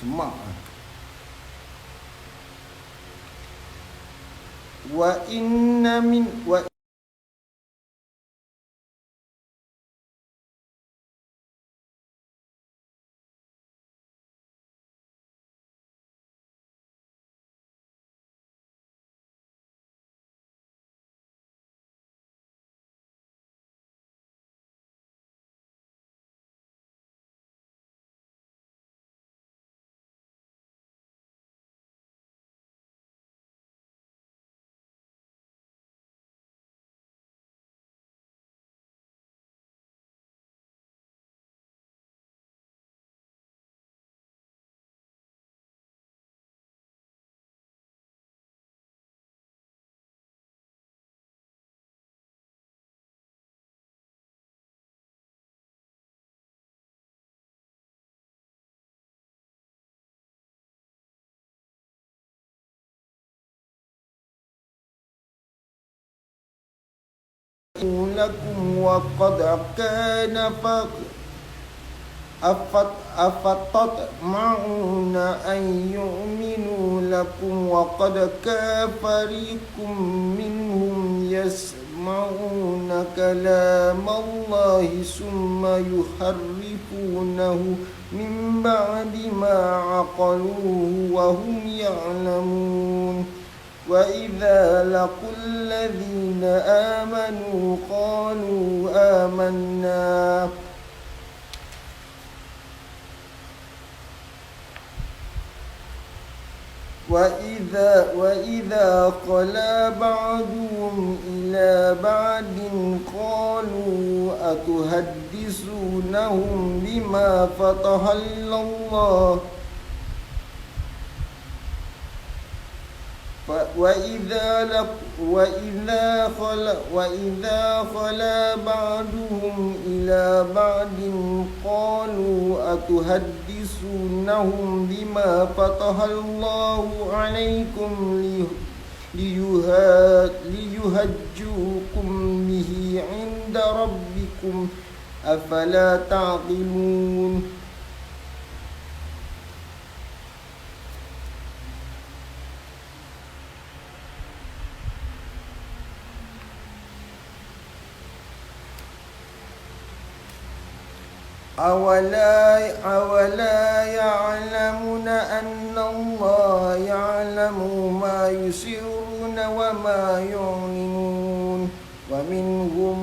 Semak. Wa inna min wa lakum wa qad kana afatatma'una an yu'minu lakum wa qad kafarikum minhum yasma'una kalamallahi summa yuharrifunahu min ba'di ma aqaluhu wa hum ya'lamun. Wa idza laqul ladzina amanu qalu amanna وإذا خلا بعضهم إلى بعض قالوا أتحدثونهم بما فتح الله وإذا خلا بعضهم إلى بعض قالوا أتحدثونهم بما فتح الله عليكم ليهجوكم به عند ربكم أفلا تعقلون. أولا يعلمون أن الله يعلم ما يسرون وما يعلنون ومنهم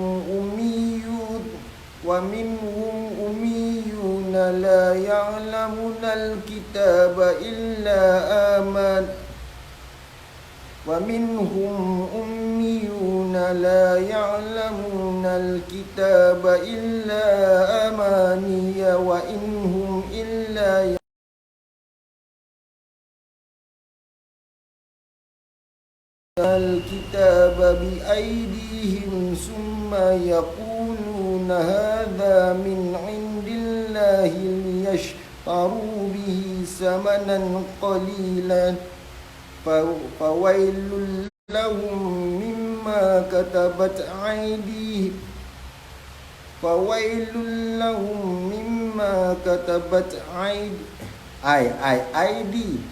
أميون لا يعلمون الكتاب إلا آمن ومنهم أميون لا يعلمون الكتاب إلا أماني وإنهم إلا الكتاب بأيديهم ثم يقولون هذا من عند الله ليشتروا به ثمنا قليلا فويل لهم مما كتبت أيديهم فويل لهم مما كتبت أيديهم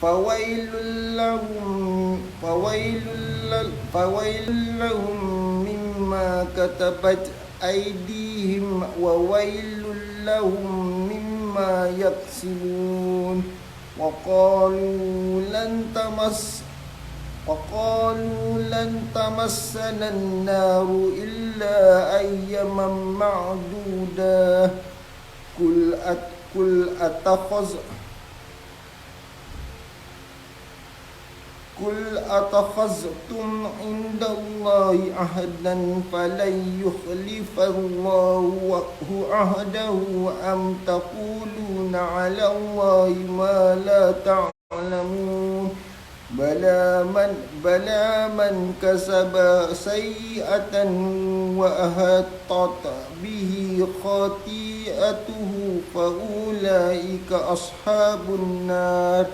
فويل لهم مما كتبت أيديهم وويل لهم مما يكسبون. وقالوا لن تمسنا النار إلا أياما معدودة قل أتخذتم عند الله عهدا فلن يخلف الله عهده أم تقولون على الله ما لا تعلمون. بلى من كسب سيئة وأحاطت به خطيئته فأولئك أصحاب النار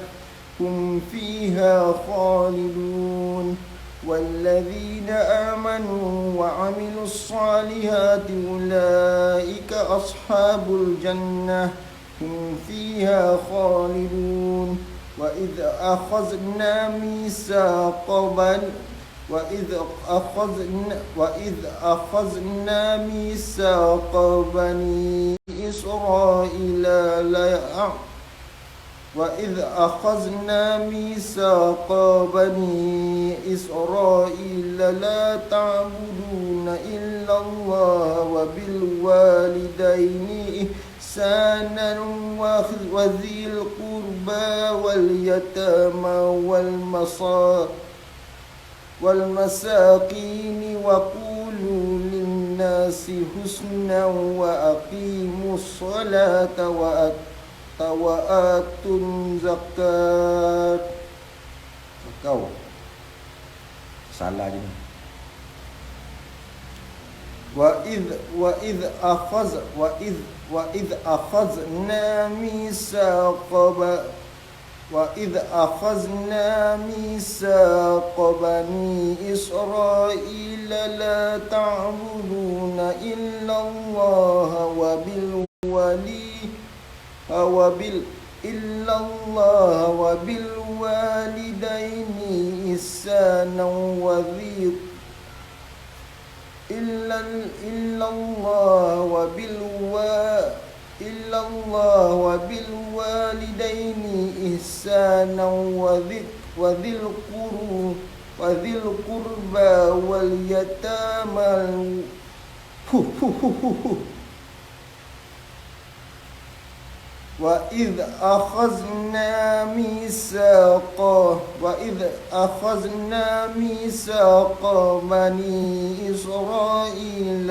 هم فيها خالدون. والذين آمنوا وعملوا الصالحات أولئك أصحاب الجنة هم فيها خالدون وإذ أخذنا ميثاق بني إسرائيل وإذ أخذنا ميثاق بني إسرائيل لا تعبدون إلا الله وبالوالدين إحسانا وذي القربى واليتامى والمساكين وقولوا للناس حسنا وأقيموا الصلاة وآتوا الزكاة. Kau salah je ni. وإذ أخذنا ميثاق بني إسرائيل لا تعبدون إلا الله وبالوالدين إحسانا وذي القربى واليتامى وإذ أخذنا ميثاق بني إسرائيل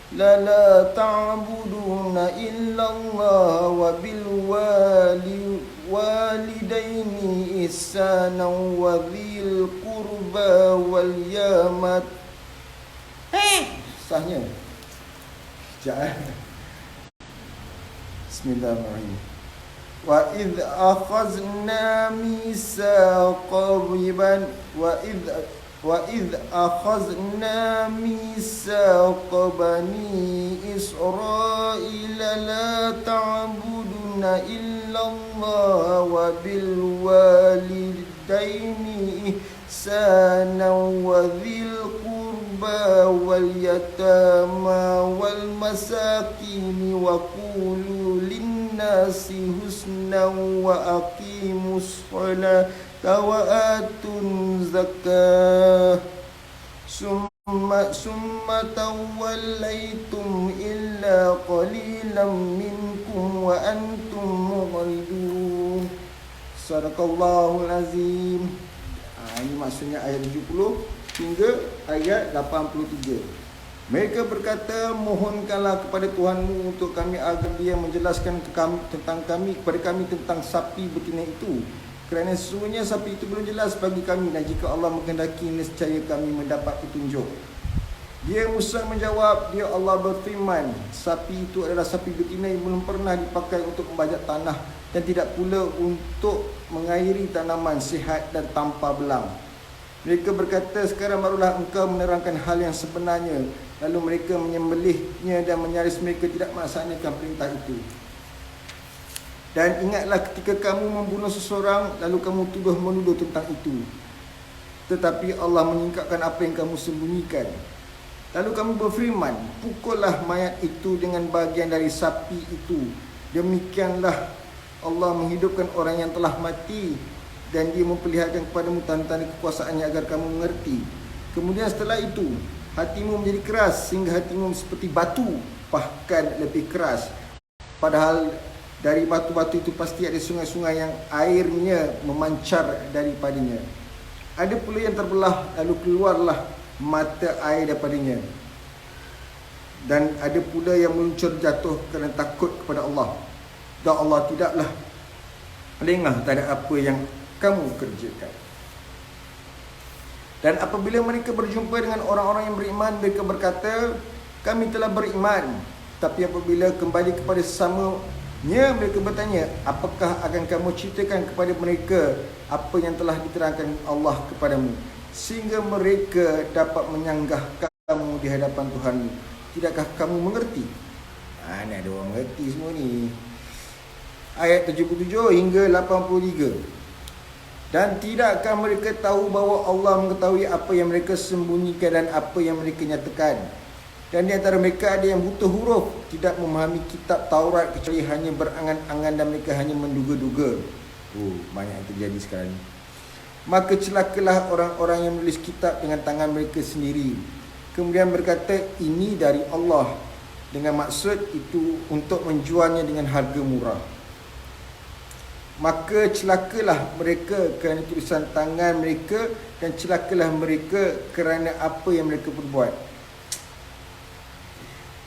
لا تعبدون إلا الله وبالوالدين إحسانا وذي القربى واليتامى. Sahnya. Sekejap. Bismillahirrahmanirrahim. وإذ أخذنا ميثاق بني إسرائيل لا تعبدون إلا الله وبالوالدين إحسانا وذي القربى واليتامى والمساكين وقولوا للناس حسنا وأقيموا الصلاة وآتوا الزكاة ثم توليتم إلا قليلا منكم وأنتم معرضون. Sadaqallahul Azim. Ini maksudnya ayat 70 hingga ayat 83. Mereka berkata, mohonkanlah kepada Tuhanmu untuk kami agar Dia menjelaskan tentang kami kepada kami tentang sapi betina itu. Kerana sesungguhnya sapi itu belum jelas bagi kami, dan jika Allah menghendaki nescaya kami mendapat petunjuk. Dia Musa menjawab, dia Allah berfirman, sapi itu adalah sapi betina yang belum pernah dipakai untuk membajak tanah dan tidak pula untuk mengairi tanaman, sihat dan tanpa belang. Mereka berkata, sekarang barulah engkau menerangkan hal yang sebenarnya. Lalu mereka menyembelihnya dan menyaris mereka tidak melaksanakan perintah itu. Dan ingatlah ketika kamu membunuh seseorang, lalu kamu menuduh tentang itu. Tetapi Allah menyingkapkan apa yang kamu sembunyikan. Lalu kamu berfirman, pukullah mayat itu dengan bahagian dari sapi itu. Demikianlah Allah menghidupkan orang yang telah mati, dan Dia memperlihatkan kepadamu tanda-tanda kekuasaannya agar kamu mengerti. Kemudian setelah itu, hatimu menjadi keras sehingga hatimu seperti batu, bahkan lebih keras. Padahal dari batu-batu itu pasti ada sungai-sungai yang airnya memancar daripadanya. Ada pula yang terbelah, lalu keluarlah mata air daripadanya. Dan ada pula yang meluncur jatuh kerana takut kepada Allah. Dan Allah tidaklah lengah terhadap apa yang kamu kerjakan. Dan apabila mereka berjumpa dengan orang-orang yang beriman, mereka berkata, kami telah beriman. Tapi apabila kembali kepada sesamanya, mereka bertanya, apakah akan kamu ceritakan kepada mereka apa yang telah diterangkan Allah kepadamu? sehingga mereka dapat menyanggah kamu di hadapan Tuhanmu. Tidakkah kamu mengerti? Ni ada orang mengerti semua ni. Ayat 77 hingga 83. Dan tidakkah mereka tahu bahawa Allah mengetahui apa yang mereka sembunyikan dan apa yang mereka nyatakan? Dan di antara mereka ada yang buta huruf, tidak memahami kitab Taurat kecuali hanya berangan-angan dan mereka hanya menduga-duga. Banyak yang terjadi sekarang ni. Maka celakalah orang-orang yang menulis kitab dengan tangan mereka sendiri, kemudian berkata ini dari Allah, dengan maksud itu untuk menjualnya dengan harga murah. Maka celakalah mereka kerana tulisan tangan mereka, dan celakalah mereka kerana apa yang mereka perbuat.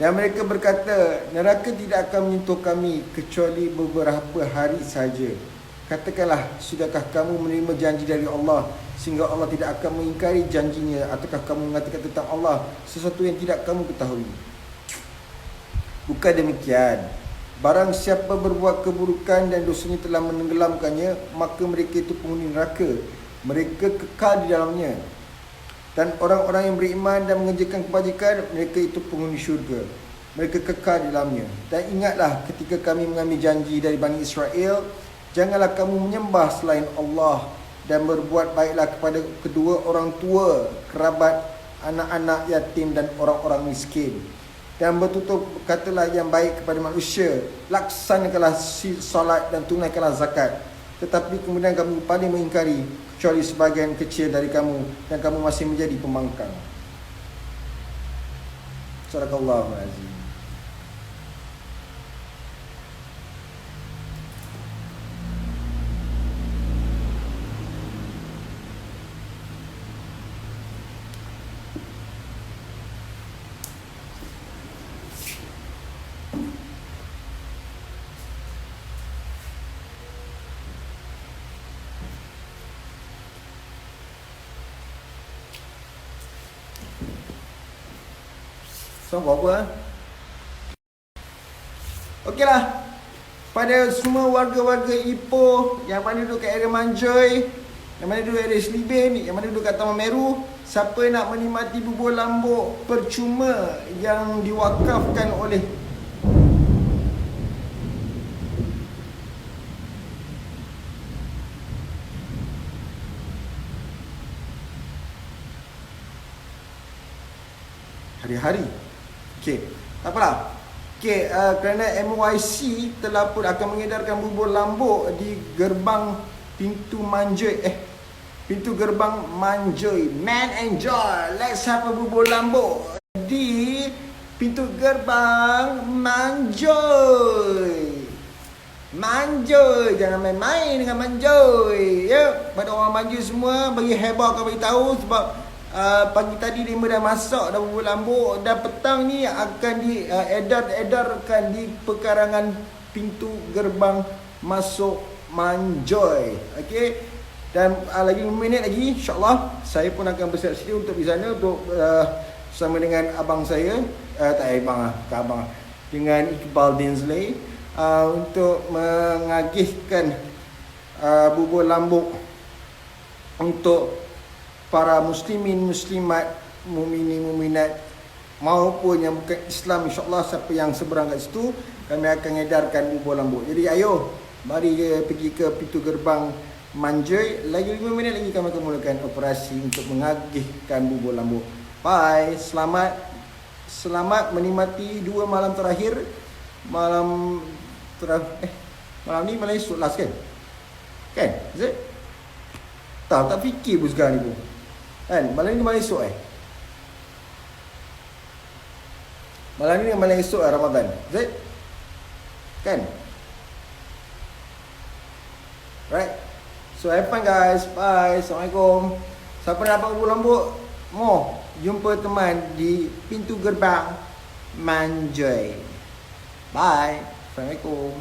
Dan mereka berkata, neraka tidak akan menyentuh kami kecuali beberapa hari saja. Katakanlah, sudahkah kamu menerima janji dari Allah sehingga Allah tidak akan mengingkari janjinya, ataukah kamu mengatakan tentang Allah sesuatu yang tidak kamu ketahui? Bukan demikian. Barang siapa berbuat keburukan dan dosanya telah menenggelamkannya, maka mereka itu penghuni neraka. Mereka kekal di dalamnya. Dan orang-orang yang beriman dan mengerjakan kebajikan, mereka itu penghuni syurga. Mereka kekal di dalamnya. Dan ingatlah ketika kami mengambil janji dari Bani Israel, janganlah kamu menyembah selain Allah dan berbuat baiklah kepada kedua orang tua, kerabat, anak-anak yatim dan orang-orang miskin. Dan bertutur katalah yang baik kepada manusia, laksanakanlah solat dan tunaikanlah zakat. Tetapi kemudian kamu paling mengingkari, kecuali sebahagian kecil dari kamu, dan kamu masih menjadi pembangkang. Sadaqallahul azim. So, apa? Okeylah. Pada semua warga-warga Ipoh yang mana duduk kat area Manjoy, yang mana duduk area Selibin, yang mana duduk kat Taman Meru, siapa nak menikmati bubur lambuk percuma yang diwakafkan oleh hari-hari. Okey, tak apalah. Okey, kerana MYC telah pun akan mengedarkan bubur lambuk di gerbang pintu Manjoy, pintu gerbang Manjoy. Man enjoy, let's have a bubur lambuk di pintu gerbang Manjoy. Manjoy, jangan main-main dengan Manjoy. Ya, pada orang Manjoy semua bagi heboh kau bagi tahu sebab pagi tadi Lima dah masak dah bubur lambuk, dan petang ni akan diedarkan di pekarangan pintu gerbang masuk Manjoy. Okey. Dan lagi 5 minit lagi insya-Allah saya pun akan bersiap sedia untuk di sana untuk bersama dengan abang saya, abang dengan Iqbal Dinsley untuk mengagihkan bubur lambuk untuk para muslimin, muslimat, mukminin, mukminat maupun yang bukan Islam, insya-Allah siapa yang seberang kat situ, kami akan edarkan bubur lambuk. Jadi ayo, mari pergi ke pintu gerbang Manjoy. Lagi 5 minit lagi kami akan mulakan operasi untuk mengagihkan bubur lambuk. Bye. Selamat menikmati 2 malam terakhir. Malam ni malam esok last kan? Kan? Is it? Tak fikir pun sekarang ni pun. Kan? Malam ni malam esok Malam ni malam esok Ramadan. Is it? Kan? Right? So have fun guys. Bye. Assalamualaikum. Siapa nak dapat bubur lambuk? Jumpa teman di pintu gerbang Manjoy. Bye. Assalamualaikum.